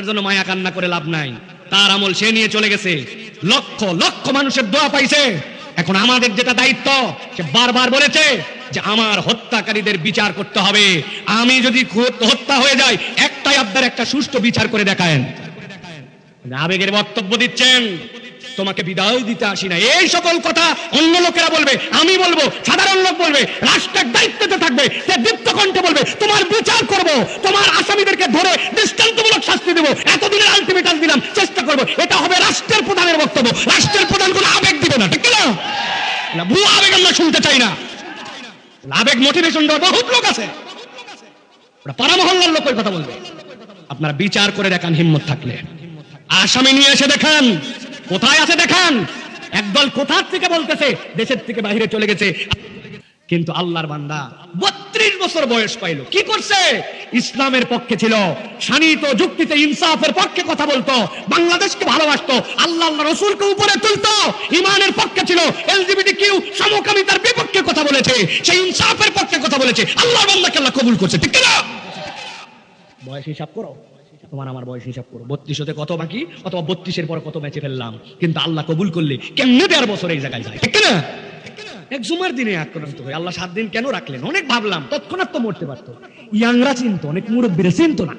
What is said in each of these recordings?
জন্য মায়া কান্না করে লাভ নাই, তার আমল সে নিয়ে চলে গেছে, লক্ষ লক্ষ মানুষের দোয়া পাইছে। এখন আমাদের যেটা দায়িত্ব, সে বারবার বলেছে যে আমার হত্যাকারীদের বিচার করতে হবে। আমি যদি হত্যা হয়ে যায়, একটাই আবদার, একটা সুষ্ঠু বিচার করে দেখায়েন। আবেগের বক্তব্য দিচ্ছেন, তোমাকে বিদায় দিতে আসি না, এই সকল কথা অন্য লোকেরা বলবে, আমি বলবো, সাধারণ লোক বলবে, রাষ্ট্রের দায়িত্বতে থাকবে, সে দীপ্ত কণ্ঠে বলবে তোমার বিচার করব, তোমার আসামিদেরকে ধরে দৃষ্টান্তমূলক শাস্তি দেব, এতদিনের আলটিমেটাম দিলাম, চেষ্টা করব। এটা হবে রাষ্ট্রের প্রধানের বক্তব্য। রাষ্ট্রের প্রধান কোনো আবেগ দিবে না, ঠিক না? ভুয়া আবেগ আমরা শুনতে চাই না। আবেগ মোটিভেশন দেওয়ার বহুত লোক আছে, ওরা পাড়া মহল্লার লোকের কথা বলবে। আপনারা বিচার করে দেখান হিম্মত থাকলে, আসামি নিয়ে এসে দেখান কোথায় আছে, দেখান। একদল কোথা থেকে বলতেছে দেশের থেকে বাইরে চলে গেছে, কিন্তু আল্লাহর বান্দা 32 বছর বয়স পাইল, কি করছে? ইসলামের পক্ষে ছিল, শানিত যুক্তিতে ইনসাফের পক্ষে কথা বলতো, বাংলাদেশকে ভালোবাসতো, আল্লাহ রাসূলকে উপরে তুলতো, ইমানের পক্ষে ছিল, এলজিবিটিকিউ সমকামিতার বিপক্ষে কথা বলেছে, সেই ইনসাফের পক্ষে কথা বলেছে। আল্লাহর বান্দাকে আল্লাহ কবুল করছে, ঠিক না? বয়স হিসাব করো, তোমার আমার বয়স হিসাব করো, 32 হতে কত বাকি, অথবা 32-এর পর কত বেঁচে ফেললাম। কিন্তু আল্লাহ কবুল করলে কেমনে 1.5 বছর এই জায়গায় যায়, ঠিক না? এক জুমার দিনে আক্রান্ত হয়ে আল্লাহ 7 দিন কেন রাখলেন? অনেক ভাবলাম, তৎক্ষণাৎ তো মরতে পারতো। ইয়াংরা চিনতো, অনেক মুরব্বীরা চিনতো না।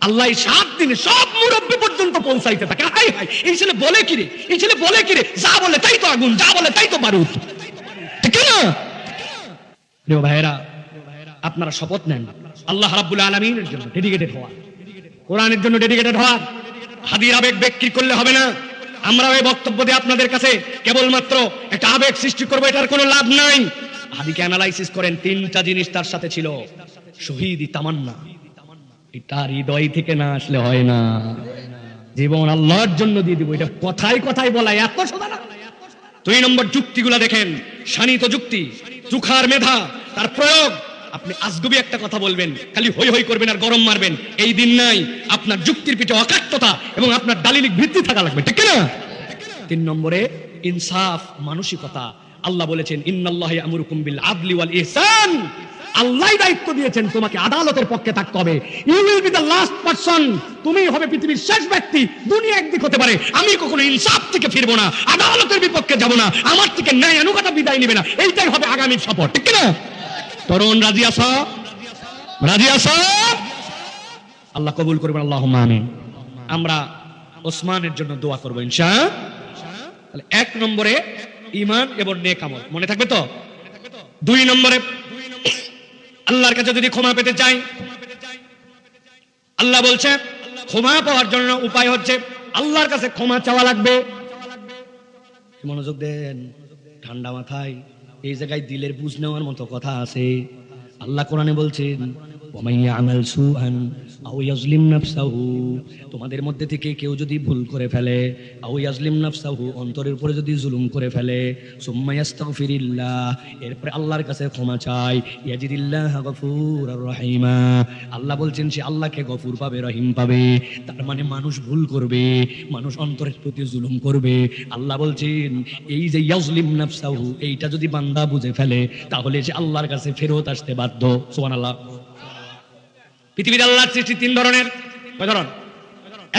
আল্লাহ 7 দিনে সব মুরব্বী পর্যন্ত পৌঁছাইতে থাকে। হাই হাই, এই ছেলে বলে কি রে, এই ছেলে বলে কি রে, যা বলে তাই তো আগুন, যা বলে তাই তো বারুদ, ঠিক না? প্রিয় ভাইরা, আপনারা শপথ নেন আল্লাহ রাব্বুল আলামিনের জন্য ডেডিকেটেড হওয়া, কোরআনের জন্য ডেডিকেটেড হওয়া। হাদির আবেগ বিক্রি করলে হবে না। আমরা এই বক্তব্য দিয়ে আপনাদের কাছে কেবলমাত্র একটা আবেগ সৃষ্টি করবো, এটার কোনো লাভ নাই। হাদিকে অ্যানালাইসিস করেন, 3টা জিনিস তার সাথে ছিল। শহীদি তামান্না, এটা হৃদয় থেকে না আসলে হয় না। জীবন আল্লাহর জন্য দিয়ে দিব, এটা কথায় কথায় বলা এত সোজা না। 2 নম্বর যুক্তিগুলা দেখেন, শানিত যুক্তি, চুখার মেধা, তার প্রয়োগ। আপনি আজগুবি একটা কথা বলবেন, খালি হই হই করবেন আর গরম মারবেন, এই দিন নাই। আপনার যুক্তির পিঠে অকাট্যতা এবং আপনার দালিলিক ভিত্তি থাকা লাগবে, ঠিক না? 3 নম্বরে ইনসাফ, মানসিকতা। আল্লাহ বলেছেন ইন্নাল্লাহা ইয়ামুরুকুম বিল আদলি ওয়াল ইহসান। আল্লাহই দায়িত্ব দিয়েছেন তোমাকে আদালতের পক্ষে থাকতে হবে। You will be the last person, তুমি হবে পৃথিবীর শেষ ব্যক্তি। দুনিয়া একদিক হতে পারে, আমি কখনো ইনসাফ থেকে ফিরবো না, আদালতের বিপক্ষে যাব না, আমার থেকে ন্যায় আনুগতা বিদায় নেবে না। এইটাই হবে আগামীর শপথ, ঠিক না? তরুণ রাজি আছো? রাজি আছো? আল্লাহ কবুল করবেন, আল্লাহুম্মা আমিন। আমরা ওসমানের জন্য দোয়া করবো ইনশাআল্লাহ। তাহলে 1 নম্বরে ঈমান এবং নেক আমল, মনে থাকবে তো? 2 নম্বরে আল্লাহর কাছে যদি ক্ষমা পেতে চাই, আল্লাহ বলছে ক্ষমা পাওয়ার জন্য উপায় হচ্ছে আল্লাহর কাছে ক্ষমা চাওয়া লাগবে। মনোযোগ দেন, ঠান্ডা মাথায়। এই জায়গায় দিলের বুঝ নেওয়ার মতো কথা আছে। আল্লাহ কোরআনে বলছেন তোমাদের মধ্যে থেকে কেউ যদি ভুল করে ফেলে, আও ইয়াজলিম নাফসাহু, অন্তরের উপরে যদি জুলুম করে ফেলে, সুম্মা ইয়াস্তাগফিরিল্লাহ, এরপরে আল্লাহর কাছে ক্ষমা চায়, ইয়াজিদিল্লাহ গফুরুর রহিমা, আল্লাহ বলছেন সে আল্লাহকে গফুর পাবে, রহিম পাবে। তার মানে মানুষ ভুল করবে, মানুষ অন্তরের প্রতি জুলুম করবে। আল্লাহ বলছেন এই যে ইয়াজলিম নাফসাহু, এইটা যদি বান্দা বুঝে ফেলে, তাহলে সে আল্লাহর কাছে ফেরত আসতে বাধ্য। সুবহানাল্লাহ। পৃথিবীর আল্লাহর সৃষ্টি 3 ধরনের। কয় ধরন?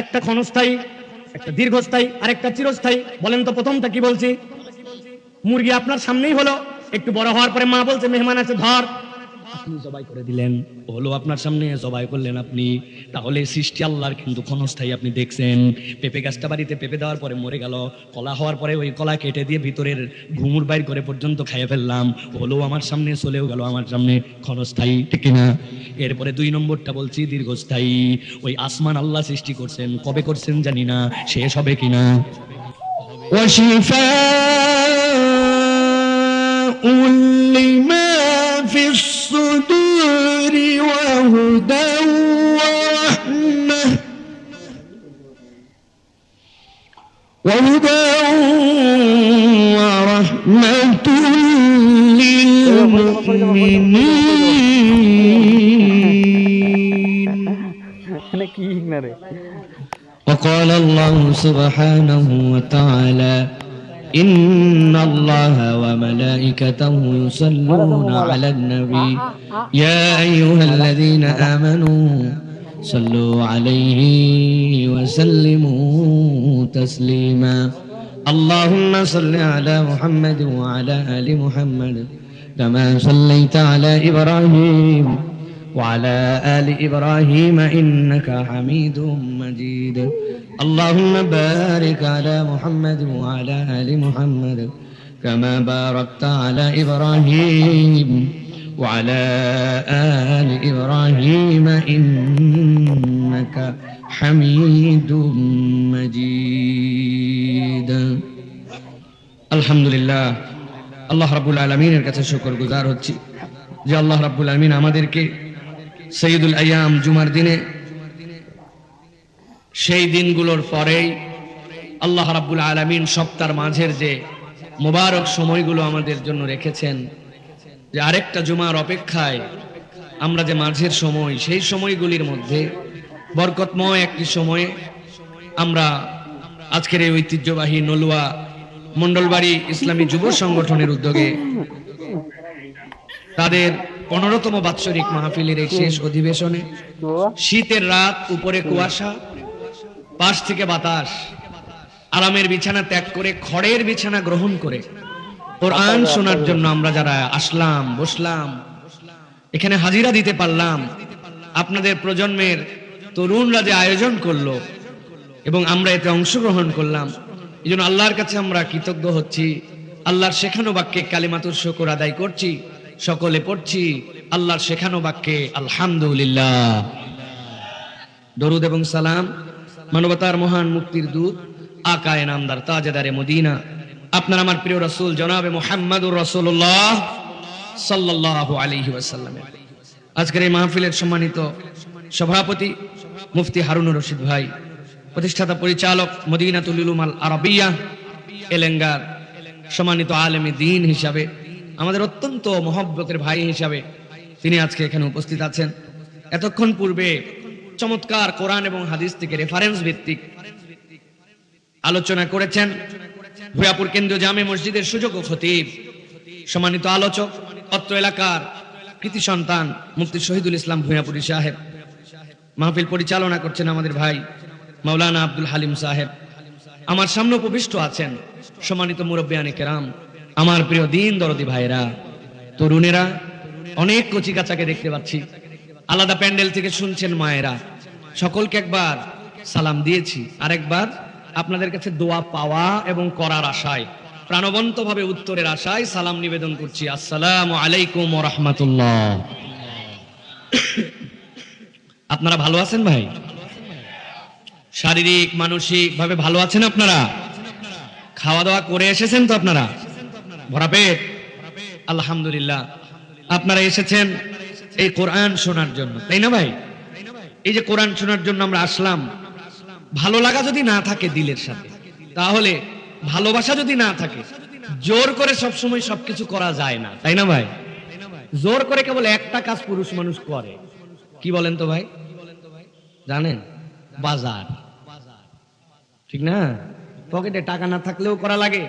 একটা ক্ষণস্থায়ী, একটা দীর্ঘস্থায়ী, আর একটা চিরস্থায়ী। বলেন তো প্রথমটা কি বলছি? মুরগি আপনার সামনেই হলো, একটু বড় হওয়ার পরে মা বলছে মেহমান আছে ধর, আপনি জবাই করে দিলেন, হলো আপনার সামনে, জবাই করলেন আপনি। তাহলে সৃষ্টি আল্লাহর কিন্তু ক্ষণস্থায়ী। আপনি দেখছেন পেঁপে গাছটা বাড়িতে পেঁপে দেওয়ার পরে মরে গেল, কলা হওয়ার পরে ওই কলা কেটে দিয়ে ভিতরের ঘুঙুর বাইর করে পর্যন্ত খাইয়ে ফেললাম, হলো আমার সামনে, চলেও গেল আমার সামনে, ক্ষণস্থায়ী, ঠিক না? এরপরে 2 নম্বরটা বলছি দীর্ঘস্থায়ী। ওই আসমান আল্লাহ সৃষ্টি করছেন, কবে করছেন জানি না, শেষ হবে কিনা। ওয়াশিফাউন লিমা ফিস সুদুরি ওয়া হুদাও ওয়া রাহমাহ ওয়া রাহমাতুল লিল মুমিনিন। وقال الله سبحانه وتعالى إن الله وملائكته يصلون على النبي يا أيها الذين آمنوا صلوا عليه وسلموا تسليما اللهم صل على محمد وعلى آل محمد كما صليت على إبراهيم وعلى آل إبراهيم إنك حميد مجيد اللهم بارك على محمد وعلى آل محمد كما باركت على إبراهيم وعلى آل إبراهيم إنك حميد مجيد الحمد لله আল্লাহ রাব্বুল আলামিনের কাছে শুকরগুজার হচ্ছি যে আল্লাহ রাব্বুল আলামিন আমাদেরকে সৈয়দুল আইয়াম জুমার দিনে সেই দিনগুলোর পরেই আল্লাহ রাব্বুল আলামিন সপ্তাহের মাঝের যে মোবারক সময়গুলো আমাদের জন্য রেখেছেন, যে আরেকটা জুমার অপেক্ষায় আমরা যে মাঝের সময়, সেই সময়গুলির মধ্যে বরকতময় একটি সময়ে আমরা আজকের এই ঐতিহ্যবাহী নলুয়া মন্ডলবাড়ি ইসলামী যুব সংগঠনের উদ্যোগে তাদের 15তম বাৎসরিক মাহফিলের এই শেষ অধিবেশনে শীতের রাত, উপরে কুয়াশা, পাশ থেকে বাতাস, আরামের বিছানা ত্যাগ করে খড়ের বিছানা গ্রহণ করে কোরআন শোনার জন্য আমরা যারা আসলাম, বসলাম, এখানে হাজিরা দিতে পারলাম, আপনাদের প্রজন্মের তরুণরা যে আয়োজন করলো এবং আমরা এতে অংশগ্রহণ করলাম, এই জন্য আল্লাহর কাছে আমরা কৃতজ্ঞ হচ্ছি। আল্লাহর শেখানো বাক্যে কালিমাতুর শুকর আদায় করছি, সকলে পড়ছি আল্লাহর শেখানো বাক্যে আলহামদুলিল্লাহ। দরুদ এবং সালাম মানবতার মহান মুক্তির দূত আকায়ে নামদার তাজেদারে মদিনা আপনার আমার প্রিয় রাসূল জনাবে মুহাম্মদুর রাসূলুল্লাহ সাল্লাল্লাহু আলাইহি ওয়াসাল্লাম। আজকের এই মাহফিলের সম্মানিত সভাপতি মুফতি হারুনুর রশিদ ভাই, প্রতিষ্ঠাতা পরিচালক মদিনাতুল উলুম আল আরাবিয়া এলেঙ্গার সম্মানিত আলেমে দ্বীন হিসাবে, আমাদের অত্যন্ত মহব্বতের ভাই হিসাবে তিনি আজকে এখানে উপস্থিত আছেন। এতক্ষণ পূর্বে চমৎকার কোরআন এবং হাদিস থেকে রেফারেন্স ভিত্তিক আলোচনা করেছেন ভূয়াপুর কেন্দ্রীয় জামে মসজিদের সুযোগ্য খতিব, সম্মানিত আলোচক, অত্র এলাকার কৃতি সন্তান মুফতি শহীদুল ইসলাম ভূয়াপুরী সাহেব। মাহফিল পরিচালনা করছেন আমাদের ভাই মাওলানা আব্দুল হালিম সাহেব। আমার সামনে উপবিষ্ট আছেন সম্মানিত মুরব্বিয়ানে কেরাম, আমার প্রিয় দিন দরদি ভাইরা, তরুণেরা, অনেক কচিকাচাকে দেখতে পাচ্ছি, আলাদা প্যান্ডেল থেকে শুনছেন মায়েরা, সকলকে একবার সালাম দিয়েছি, আরেকবার আপনাদের কাছে দোয়া পাওয়া এবং করার আশায়, প্রাণবন্তভাবে উত্তরের আশায় সালাম নিবেদন করছি। আসসালামু আলাইকুম ওয়া রাহমাতুল্লাহ। আপনারা ভালো আছেন ভাই? শারীরিক মানসিক ভাবে ভালো আছেন আপনারা? খাওয়া দাওয়া করে এসেছেন তো আপনারা? ভরা পেট? আলহামদুলিল্লাহ। আপনারা এসেছেন এই কোরআন শোনার জন্য, তাই না ভাই? এই যে কোরআন শোনার জন্য আমরা আসলাম, ভালো লাগা যদি না থাকে দিলের সাথে, তাহলে ভালোবাসা যদি না থাকে, জোর করে সবসময় সবকিছু করা যায় না, তাই না ভাই? জোর করে কেবল একটা কাজ পুরুষ মানুষ করে, কি বলেন তো ভাই? জানেন? বাজার, ঠিক না? পকেটে টাকা না থাকলেও করা লাগে,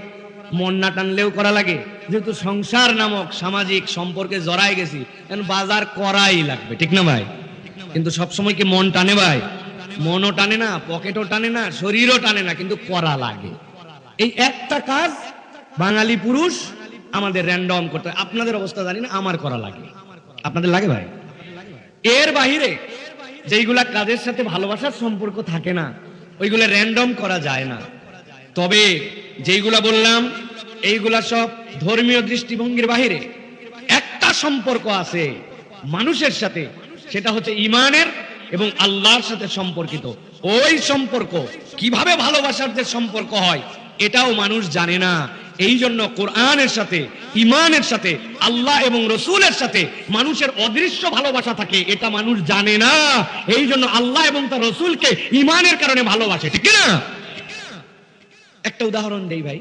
মন না টানলেও করা লাগে, যেহেতু সংসার নামক সামাজিক সম্পর্কে জড়াই গেছি, বাজার করাই লাগবে, ঠিক না ভাই? কিন্তু সবসময় কি মন টানে ভাই? মনও টানে না, পকেটও টানে না, শরীরও টানে না, কিন্তু করা লাগে। এই একটা কাজ বাঙালি পুরুষ আমাদের র্যান্ডম করতে হয়। আপনাদের অবস্থা জানি না, আমার করা লাগে। আপনাদের লাগে ভাই? এর বাহিরে যেইগুলা কাজের সাথে ভালোবাসার সম্পর্ক থাকে না, ওইগুলা র্যান্ডম করা যায় না। তবে যেইগুলা বললাম এইগুলা সব ধর্মীয় দৃষ্টিভঙ্গির বাহিরে একটা সম্পর্ক আছে মানুষের সাথে, সেটা হচ্ছে ঈমানের এবং আল্লাহর সাথে সম্পর্কিত। ওই সম্পর্ক কিভাবে ভালোবাসার যে সম্পর্ক হয় এটাও মানুষ জানে না। এই জন্য কোরআনের সাথে, ঈমানের সাথে, আল্লাহ এবং রসুলের সাথে মানুষের অদৃশ্য ভালোবাসা থাকে, এটা মানুষ জানে না। এই জন্য আল্লাহ এবং তার রসুলকে ঈমানের কারণে ভালোবাসে, ঠিক না? একটা উদাহরণ দেই ভাই।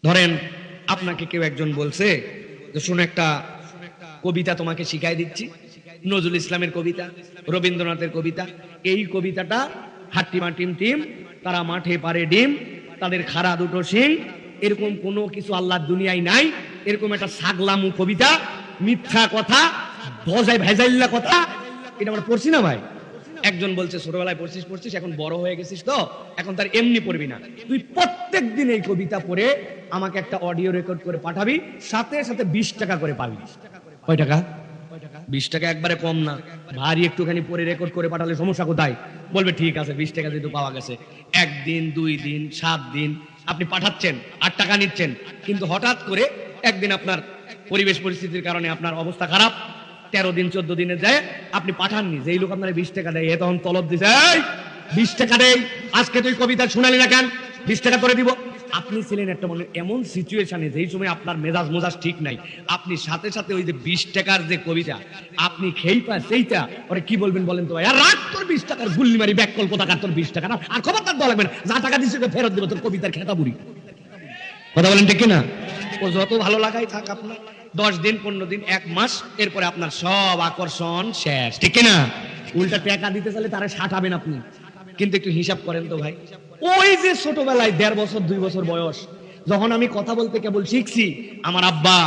ধরেন আপনাকে কেউ একজন বলছে যে শোনো, একটা কবিতা তোমাকে শিখাই দিচ্ছি, নজরুল ইসলামের কবিতা, রবীন্দ্রনাথের কবিতা। এই কবিতাটা হাট্টিমা টিম টিম, তারা মাঠে পারে ডিম, তাদের খাড়া দুটো শিং, এরকম কোনো কিছু আল্লাহর দুনিয়ায় নাই। এরকম একটা ছাগলামু কবিতা, মিথ্যা কথা, ভজাই ভেজাইল্লা কথা, এটা আমরা পড়ছি না ভাই? একজন বলছে ছোটবেলায় পড়ছিস, এখন বড় হয়ে গেছিস তো এখন তার এমনি পড়বি না, তুই প্রত্যেক দিন এই কবিতা পড়ে আমাকে একটা অডিও রেকর্ড করে পাঠাবি, সাথে সাথে 20 টাকা করে পাবি। কয় টাকা? 20 টাকা একবারে কম না, ভারী একটুখানি পরে রেকর্ড করে পাঠালে সমস্যা কোথায়? বলবে ঠিক আছে 20 টাকা যেহেতু পাওয়া গেছে। 1 দিন 2 দিন 7 দিন আপনি পাঠাচ্ছেন, 8 টাকা নিচ্ছেন, কিন্তু হঠাৎ করে একদিন আপনার পরিবেশ পরিস্থিতির কারণে আপনার অবস্থা খারাপ, 13 দিন 14 দিনে যায় আপনি পাঠাননি, যেই লোক আপনার 20 টাকা দেয় এ তখন তলব দিছে, এই 20 টাকা দেই, আজকে তুই কবিতা শোনালি না কেন, 20 টাকা করে দিব। আপনি ছিলেন একটা মনে এমন সিচুয়েশনে যেই সময় আপনার মেজাজ ঠিক নাই, আপনি সাথে সাথে ওই যে 20 টাকার যে কবিতা আপনি খেই পা সেইটা পরে কি বলবেন বলেন তো ভাই? আর রাখ তোর 20 টাকার গুল্লি মারি ব্যাক কল কোথাকার তোর 20 টাকা না, আর খবরদার দেওয়া লাগবে না, যা টাকা দিচ্ছি ফেরত দেবো তোর কবিতার খেতা বুড়ি। কথা বলেন ঠিক কিনা? ও যত ভালো লাগাই থাক আপনার, 10 দিন 15 দিন 1 মাস এরপরে আপনার সব আকর্ষণ শেষ, ঠিক কিনা? উল্টা টাকা দিতে চাইলে তারা সাঁটাবেন আপনি। কিন্তু একটু হিসাব করেন তো ভাই, ওই যে ছোটবেলায় 1.5 বছর 2 বছর বয়স যখন আমি কথা বলতে কেবল শিখছি, আমার আব্বা,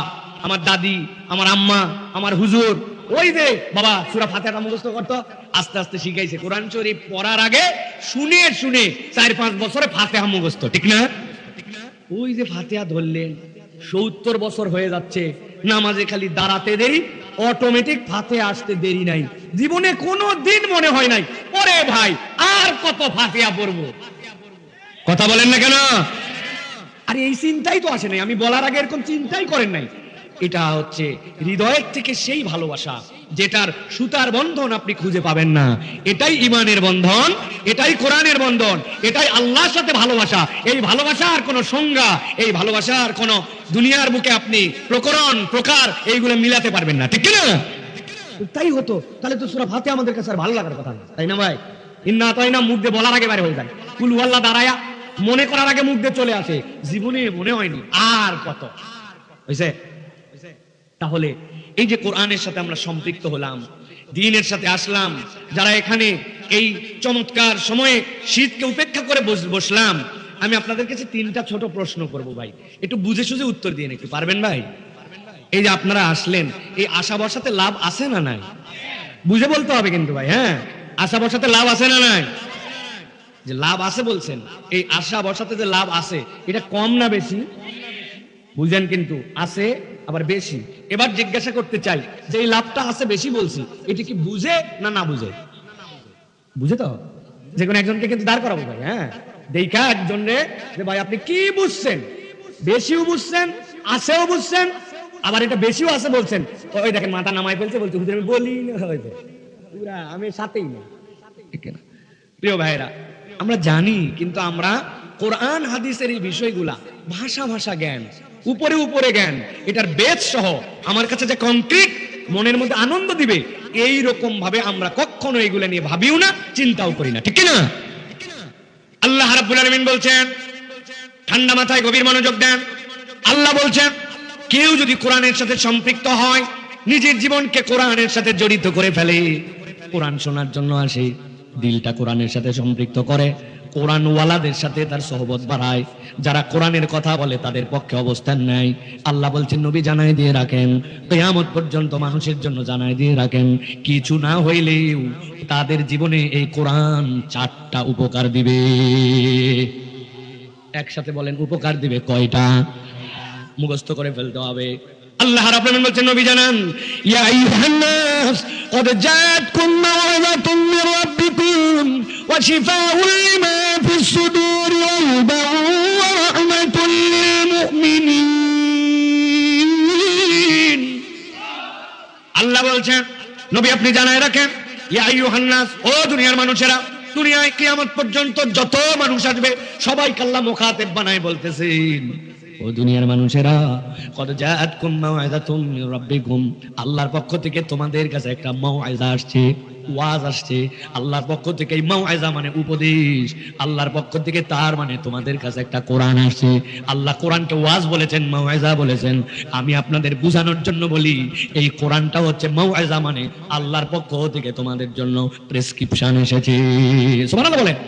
আমার দাদি, আমার আম্মা, আমার হুজুর ওই যে বাবা সূরা ফাতিহাটা মুখস্থ করতো, আস্তে আস্তে শিখাইছে। কোরআন শরীফ পড়ার আগে শুনে শুনে 4-5 বছরে ফাতিহা মুখস্থ, ঠিক না? ওই যে ফাতিহা ধরলেন 70 বছর হয়ে যাচ্ছে, নামাজে খালি দাঁড়াতে দেরি, অটোমেটিক ফাতিহা আসতে দেরি নাই, জীবনে কোনো দিন মনে হয় নাই ওরে ভাই আর কত ফাতিহা পড়বো। কথা বলেন না কেন? আরে এই চিন্তাই তো আসে নাই, আমি বলার আগে এরকম চিন্তাই করেন নাই। এটা হচ্ছে হৃদয়ের থেকে সেই ভালোবাসা যেটার সুতার বন্ধন আপনি খুঁজে পাবেন না। এটাই ইমানের বন্ধন, এটাই কোরআনের বন্ধন, এটাই আল্লাহর সাথে ভালোবাসা। এই ভালোবাসার কোনো সংজ্ঞা, এই ভালোবাসার কোনো দুনিয়ার বুকে আপনি প্রকরণ প্রকার এইগুলো মিলাতে পারবেন না, ঠিক কি না? তাই হতো তাহলে তো সূরা ফাতিহা আমাদের কাছে আর ভালো লাগার কথা না, তাই না ভাই? ইন্না আতাইনা মুখ দিয়ে বলার আগে বাইরে হয়ে যায়, কুল হুয়াল্লাহ দাঁড়ায়া মনে করার আগে মুখ দিয়ে চলে আসে, জীবনে মনে হয়নি আর কত হইছে। তাহলে এই যে কোরআনের সাথে আমরা সম্পৃক্ত হলাম, দ্বীনের সাথে আসলাম, যারা এখানে এই চমৎকার সময়ে শীতকে উপেক্ষা করে বসলাম, আমি আপনাদের কাছে 3টা ছোট প্রশ্ন করব ভাই, একটু বুঝে সুঝে উত্তর দিয়ে একটু পারবেন ভাই? এই যে আপনারা আসলেন, এই আশা বসাতে লাভ আছে না নাই? বুঝে বলতে হবে কিন্তু ভাই, হ্যাঁ, আশা বসাতে লাভ আছে না নাই? যে লাভ আছে বলছেন, এই আশা বসাতে যে লাভ আছে এটা কম না বেশি? বুঝেন কিন্তু আছে আবার বেশি। এবার জিজ্ঞাসা করতে চাই যে এই লাভটা আছে বেশি বলছি, এটা কি বুঝে না না বুঝে? বুঝে তো, যে কোনো একজনকে কিন্তু দাঁড় করাবো ভাই, হ্যাঁ, দেখা একজনে যে ভাই আপনি কি বুঝছেন, বেশিও বুঝছেন আছেও বুঝছেন আবার এটা বেশিও আছে বলছেন, ওই দেখেন মাথা নামাই ফেলছে, বলছে হুজুর আমি বলি না, হয়েছে পুরা আমি সাথেই না, ঠিক না? প্রিয় ভাইরা, আমরা জানি কিন্তু আমরা কোরআন হাদিসের এই বিষয়গুলা ভাষা জ্ঞান, উপরে জ্ঞান, এটার বেদ সহ আমার কাছে যে কংক্রিট মনের মধ্যে আনন্দ দিবে এই রকম ভাবে আমরা কখনো এগুলা নিয়ে ভাবিও না, চিন্তাও করি না, ঠিক না? আল্লাহ রাব্বুল আলামিন বলছেন, ঠান্ডা মাথায় গভীর মনোযোগ দেন, আল্লাহ বলছেন কেউ যদি কোরআনের সাথে সম্পৃক্ত হয়, নিজের জীবনকে কোরআনের সাথে জড়িত করে ফেলে, কোরআন শোনার জন্য আসে, দিলটা কোরআনের সাথে সম্পৃক্ত করে, কোরআন ওয়ালাদের সাথে তার সহবত বাড়ায়, যারা কোরআনের কথা বলে তাদের পক্ষে অবস্থান নেয়, আল্লাহ বলছেন নবী জানাই দিয়ে রাখেন, কিয়ামত পর্যন্ত মানুষের জন্য জানাই দিয়ে রাখেন, কিছু না হইলেও তাদের জীবনে এই কোরআন 4টা উপকার দিবে। একসাথে বলেন, উপকার দিবে কয়টা? মুখস্থ করে ফেলতে হবে। আল্লাহ রাব্বুল আলামিন বলছেন নবী জানান, ইয়া আইয়ুহান নাস ক্বাদ জাআতকুম মাউযাতুম মির রাব্বিকুম ওয়া শিফাউন লিমা ফিস সুদুর ওয়া হুদান ওয়া রাহমাতুল লিল মুমিনিন। আল্লাহ বলছেন নবী আপনি জানায় রাখেন, ইয়া আইয়ুহান নাস, ও দুনিয়ার মানুষেরা, দুনিয়ায় কিয়ামত পর্যন্ত যত মানুষ আসবে সবাইকে আল্লাহ মুখাতেব বানায় বলতেছেন, ও দুনিয়ার মানুষেরা, কদ জাআতকুম মাউইযাতুম মির রাব্বিকুম, আল্লাহর পক্ষ থেকে তোমাদের কাছে একটা মাউইযা আসছে, ওয়াজ আসছে। আল্লাহর পক্ষ থেকে এই মাউইযা মানে উপদেশ, আল্লাহর পক্ষ থেকে তার মানে তোমাদের কাছে একটা কোরআন আসছে। আল্লাহ কোরআনকে ওয়াজ বলেছেন, মাউইযা বলেছেন। আমি আপনাদের বোঝানোর জন্য বলি, এই কোরআনটা হচ্ছে মাউইযা মানে আল্লাহর পক্ষ থেকে তোমাদের জন্য প্রেসক্রিপশন এসেছে। সুবহানাল্লাহ বলেন।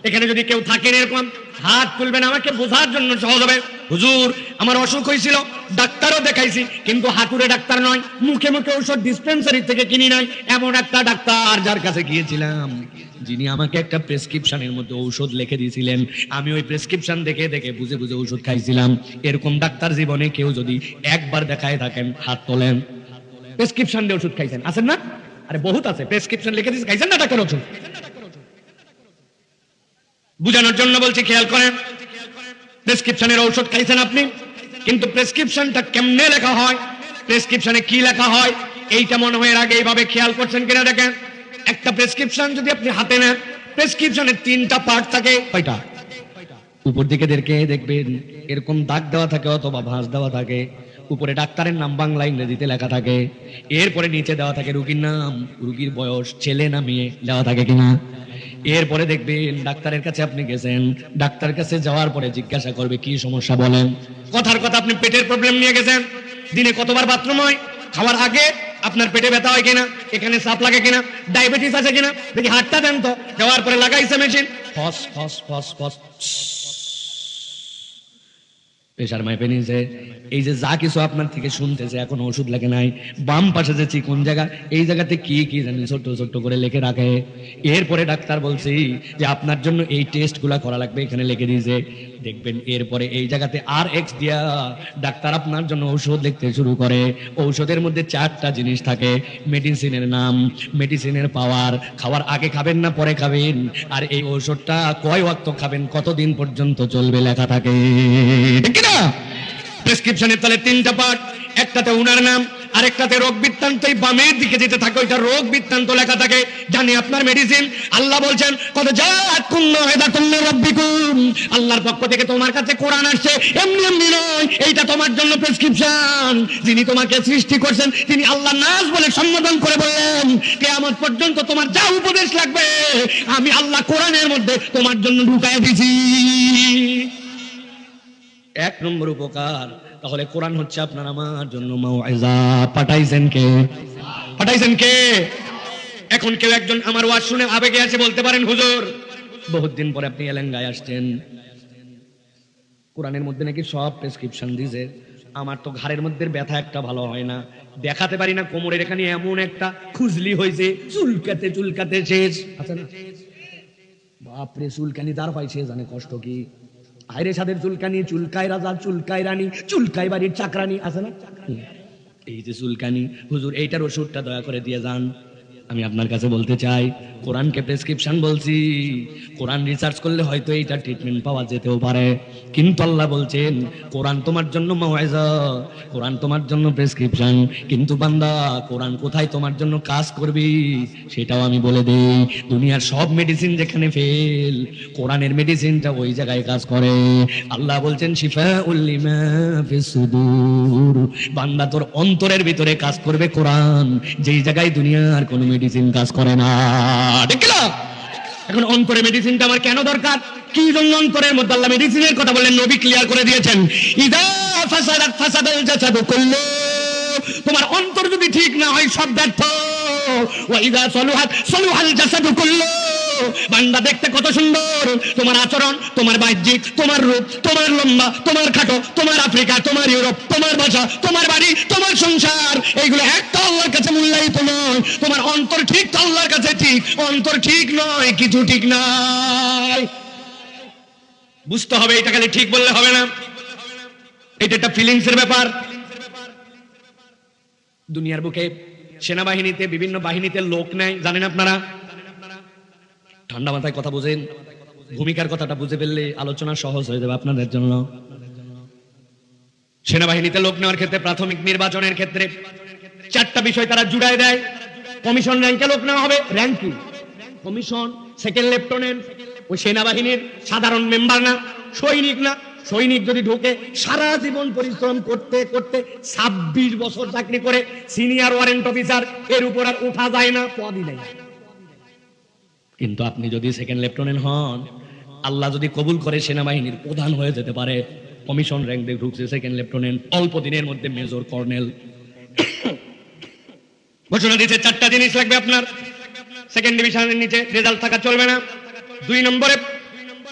এখানে যদি কেউ থাকেন এরকম হাত তুলবেন, আমাকে বোঝার জন্য সহজ হবে। হুজুর আমার অসুখ হয়েছিল, ডাক্তারও দেখাইছি, কিন্তু হাতুড়ে ডাক্তার নয়, মুখে মুখে ঔষধ ডিসপেন্সারি থেকে কিনি নাই, এমন একটা ডাক্তার যার কাছে গিয়েছিলাম যিনি আমাকে একটা প্রেসক্রিপশনের মধ্যে ঔষধ লিখে দিয়েছিলেন, আমি ওই প্রেসক্রিপশন দেখে দেখে বুঝে বুঝে ঔষধ খাইছিলাম। এরকম ডাক্তার জীবনে কেউ যদি একবার দেখায় থাকেন হাত তোলেন। প্রেসক্রিপশন দিয়ে ওষুধ খাইছেন আছেন না? আরে বহুত আছে, প্রেসক্রিপশন লিখে দিয়েছে, খাইছেন না ডাক্তার ওষুধ? বুঝানোর জন্য বলছি, খেয়াল করেন, প্রেসক্রিপশনের ঔষধ খাইছেন আপনি, কিন্তু প্রেসক্রিপশনটা কেমনে লেখা হয়, প্রেসক্রিপশনে কি লেখা হয়, এইটা মনে হয় এর আগে এইভাবে খেয়াল করছেন কিনা দেখেন। একটা প্রেসক্রিপশন যদি আপনি হাতে নেন, প্রেসক্রিপশনের 3টা পার্ট থাকে। কয়টা? উপর দিকে দেখবেন এরকম দাগ দেওয়া থাকে অথবা ভাঁজ দেওয়া থাকে। উপরে ডাক্তারের নাম বাংলা ইংরেজিতে লেখা থাকে, এরপরে নিচে দেওয়া থাকে রোগীর নাম, রোগীর বয়স, ছেলে না মেয়ে দেওয়া থাকে কিনা। এরপরে দেখবেন ডাক্তারের কাছে আপনি গেছেন, ডাক্তারের কাছে যাওয়ার পরে জিজ্ঞাসা করবে কি সমস্যা বলেন। কথার কথা আপনি পেটের প্রবলেম নিয়ে গেছেন, দিনে কতবার বাথরুম হয়, খাওয়ার আগে আপনার পেটে ব্যথা হয় কিনা, এখানে চাপ লাগে কিনা, ডায়াবেটিস আছে কিনা, দেখি হাতটা দেন তো, দেওয়ার পরে লাগাইছে মেশিন, ফস ফস ফস ফস প্রেশার মাইপে নিয়েছে। এই যে যা কিছু আপনার থেকে শুনতেছে, এখন ওষুধ লাগে নাই, বাম পাশে যে চিকন জায়গা, এই জায়গাতে কি কি জানি ছোট্ট ছোট্ট করে লিখে রাখে। এরপরে ডাক্তার বলছি যে আপনার জন্য এই টেস্ট গুলা করা লাগবে, এখানে লিখে দিয়েছে। দেখবেন এরপরে এই জায়গাতে RX দিয়া ডাক্তার আপনার জন্য ঔষধ লিখতে শুরু করে। ঔষধের মধ্যে 4টা জিনিস থাকে, মেডিসিনের নাম, মেডিসিনের পাওয়ার, খাওয়ার আগে খাবেন না পরে খাবেন, আর এই ঔষধটা কয় ওয়াক্ত খাবেন, কতদিন পর্যন্ত চলবে লেখা থাকে, ঠিক না? প্রেসক্রিপশনের তাহলে 3টা পার্ট, একটাতে উনার নাম, আরেকটাতে রোগ বৃত্তান্ত, এই বামের দিকে যেতে থাকে ওইটা রোগ বৃত্তান্ত লেখা থাকে, জানি আপনার মেডিসিন। আল্লাহ বলছেন কত জাআতকুম মাউইযাতুম মির রাব্বিকুম, আল্লাহর পক্ষ থেকে তোমার কাছে কোরআন আসছে, এমনি এমনি নয়, এইটা তোমার জন্য প্রেসক্রিপশন। যিনি তোমাকে সৃষ্টি করছেন তিনি আল্লাহ নাস বলে সম্বোধন করে বললেন, কিয়ামত পর্যন্ত তোমার যা উপদেশ লাগবে আমি আল্লাহ কোরআনের মধ্যে তোমার জন্য ঢুকায় দিয়েছি। 1 নম্বর উপকার। তাহলে কোরআন হচ্ছে আপনার আমার জন্য মাউইজা। পাঠাইছেন কে? পাঠাইছেন কে? এখন কেউ একজন আমার ওয়াজ শুনে আবেগে আছে, বলতে পারেন হুজুর বহুত দিন পরে আপনি এলেঙ্গায় আসছেন, কোরআনের মধ্যে নাকি সব প্রেসক্রিপশন দিয়েছে, আমার তো ঘাড়ের মধ্যে ব্যথা একটা ভালো হয় না, দেখাতে পারি না, কোমরের এখানে এমন একটা খুজলি হয়েছে, চুলকাতে চুলকাতে শেষ। আচ্ছা না, বাপরে চুলকানি তার পাইছে জানে কষ্ট কি। আইরে সাদের চুলকানি, চুলকায় রাজা, চুলকায় রানী, চুলকায় বাড়ির চাকরানি, আছে না? এই যে চুলকানি, হুজুর এইটার ওষুধটা দয়া করে দিয়ে যান। আমি আপনার কাছে বলতে চাই, কোরআনকে প্রেসক্রিপশন বলছি, কোরআন রিসার্চ করলে হয়তো এইটা ট্রিটমেন্ট পাওয়া যেতেও পারে, কিন্তু আল্লাহ বলছেন কোরআন তোমার জন্য মাউইজা, কোরআন তোমার জন্য প্রেসক্রিপশন। কিন্তু বান্দা, কোরআন কোথায় তোমার জন্য কাজ করবি সেটাও আমি বলে দেই। দুনিয়ার সব মেডিসিন যেখানে ফেল, কোরআনের মেডিসিনটা ওই জায়গায় কাজ করে। আল্লাহ বলছেন শিফাউল লিমা ফিস সুদূর, বান্দা তোর অন্তরের ভিতরে কাজ করবে কোরআন, যেই জায়গায় দুনিয়ার কোনো মেডিসিন কাজ করে না, ঠিক না? এখন অন্তরে মেডিসিনটা আমার কেন দরকার, কি জন্য অন্তরের মধ্যে আল্লাহ মেডিসিনের কথা বললেন, নবী ক্লিয়ার করে দিয়েছেন, ইদা ফাসাদাত ফাসাদাল জাসাদু কুল্লু, তোমার অন্তর যদি ঠিক না হয় সব ব্যর্থ, ওয়া ইদা সালুহাত সালুহাল জাসাদু কুল্লু, বান্দা দেখতে কত সুন্দর, তোমার আচরণ, তোমার বাহ্যিক, তোমার রূপ, তোমার লম্বা, তোমার খাটো, তোমার আফ্রিকা, তোমার ইউরোপ, তোমার ভাষা, তোমার বাড়ি, তোমার সংসার, এইগুলো একটা আল্লাহর কাছে মূল্যায়িত নয়। তোমার অন্তর ঠিক তো আল্লাহর কাছে ঠিক, অন্তর ঠিক নয় কিছু ঠিক নাই। বুঝতে হবে, এটা খালি ঠিক বললে হবে না, এটা একটা ফিলিংস এর ব্যাপার। দুনিয়ার বুকে সেনাবাহিনীতে, বিভিন্ন বাহিনীতে লোক নেয়, জানেন আপনারা? ঠান্ডা মাথায় কথা বুঝেন, ভূমিকার কথাটা বুঝে ফেললে আলোচনা সহজ হয়ে যাবে আপনাদের জন্য। সেনাবাহিনীতে লোক নেওয়ার ক্ষেত্রে, প্রাথমিক নির্বাচনের ক্ষেত্রে 4টা বিষয় তারা জুড়ায় দেয়। কমিশন র্যাঙ্কে লোক নেওয়া হবে, র্যাঙ্ক কি? কমিশন, সেকেন্ড লেফটেন্যান্ট, ওই সেনাবাহিনীর সাধারণ মেম্বার না, সৈনিক না। সৈনিক যদি ঢোকে, সারা জীবন পরিশ্রম করতে করতে 26 বছর চাকরি করে সিনিয়র ওয়ারেন্ট অফিসার, এর উপর আর ওঠা যায় না, পদই নেই। কিন্তু আপনি যদি সেকেন্ড লেফটেন্যান্ট হন, আল্লাহ যদি কবুল করে, সেনাবাহিনীর প্রধান হয়ে যেতে পারে। কমিশন র্যাঙ্ক দিয়ে ঢুকছে সেকেন্ড লেফটেন্যান্ট, অল্প দিনের মধ্যে মেজর কর্নেল। ঘোষণা দিয়েছে 4টা জিনিস লাগবে আপনার, সেকেন্ড ডিভিশনের নিচে রেজাল্ট থাকা চলবে না। 2 নম্বরে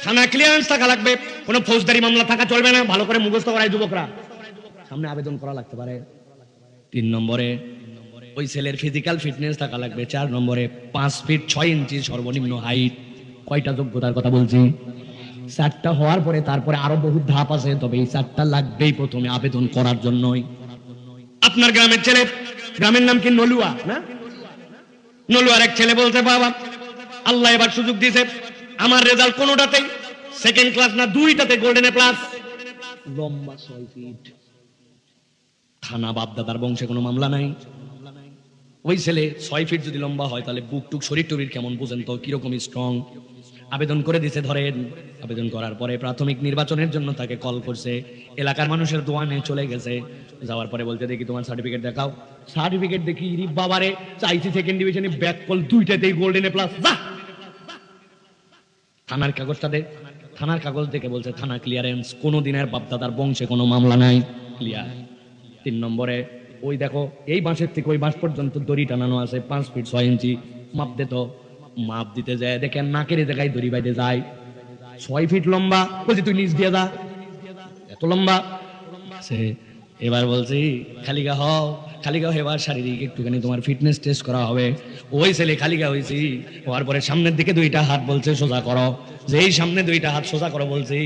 থানা ক্লিয়ারেন্স থাকা লাগবে। কোনো ফৌজদারি মামলা থাকা চলবে না, ভালো করে মুখস্থ করায় যুবকরা, সামনে আবেদন করা লাগতে পারে। 3 নম্বরে ওই ছেলের ফিজিক্যাল ফিটনেস থাকা লাগবে। 4 নম্বরে 5 ফিট 6 ইঞ্চি সর্বনিম্ন হাইট। কয়টা যোগ্যতার কথা বলছি? 4টা হওয়ার পরে তারপরে আরো বহু ধাপ আছে, তবে এই 4টা লাগবেই প্রথমে আবেদন করার জন্যই। আপনার গ্রামের ছেলে, গ্রামের নাম কি নলুয়া না? নলুয়ার এক ছেলে বলছে, বাবা আল্লাহ এবার সুযোগ দিয়েছে, আমার রেজাল্ট কোনোটাতেই সেকেন্ড ক্লাস না, 2টাতে গোল্ডেন প্লাস, লম্বা 6 ফিট, থানা বাপ দাদার বংশে কোনো মামলা নাই। ওই ছেলে 6 ফিট যদি লম্বা হয় তাহলে বুক টুক শরীর টরির কেমন বুঝেন তো, কিরকম স্ট্রং। আবেদন করে দিছে, ধরেন আবেদন করার পরে প্রাথমিক নির্বাচনের জন্য তাকে কল করছে, এলাকার মানুষের দোয়া নিয়ে চলে গেছে। যাওয়ার পরে বলতে, দেখি তোমার সার্টিফিকেট দেখাও। সার্টিফিকেট দেখি, ইরি বাবারে, চাইছি সেকেন্ড ডিভিশনে, ব্যাক কল 2টাতেই গোল্ডেন প্লাস। থানার কাগজটা দে। থানার কাগজ দেখে বলছে থানা ক্লিয়ারেন্স, কোনো দিনের বাপদাদার বংশে কোনো মামলা নাই, ক্লিয়ার। 3 নম্বরে ওই দেখো, এই বাঁশের থেকে ওই বাঁশ পর্যন্ত দড়ি টানানো আছে, 5 ফিট 6 ইঞ্চি, মাপ দে তো। মাপ দিতে যায়, দেখে নাকের জায়গায় দড়ি বাইতে যায়, 6 ফিট লম্বা। বলছি তুই নিচ দিয়ে যা, এত লম্বা। এবার বলছি খালিগা হও, খালিগা এবার শারীরিক একটুখানি তোমার ফিটনেস টেস্ট করা হবে। ওই ছেলে খালিগা হয়েছি, হওয়ার পরে সামনের দিকে 2টা হাত বলছে সোজা করো। যেই সামনে 2টা হাত সোজা করো বলছি,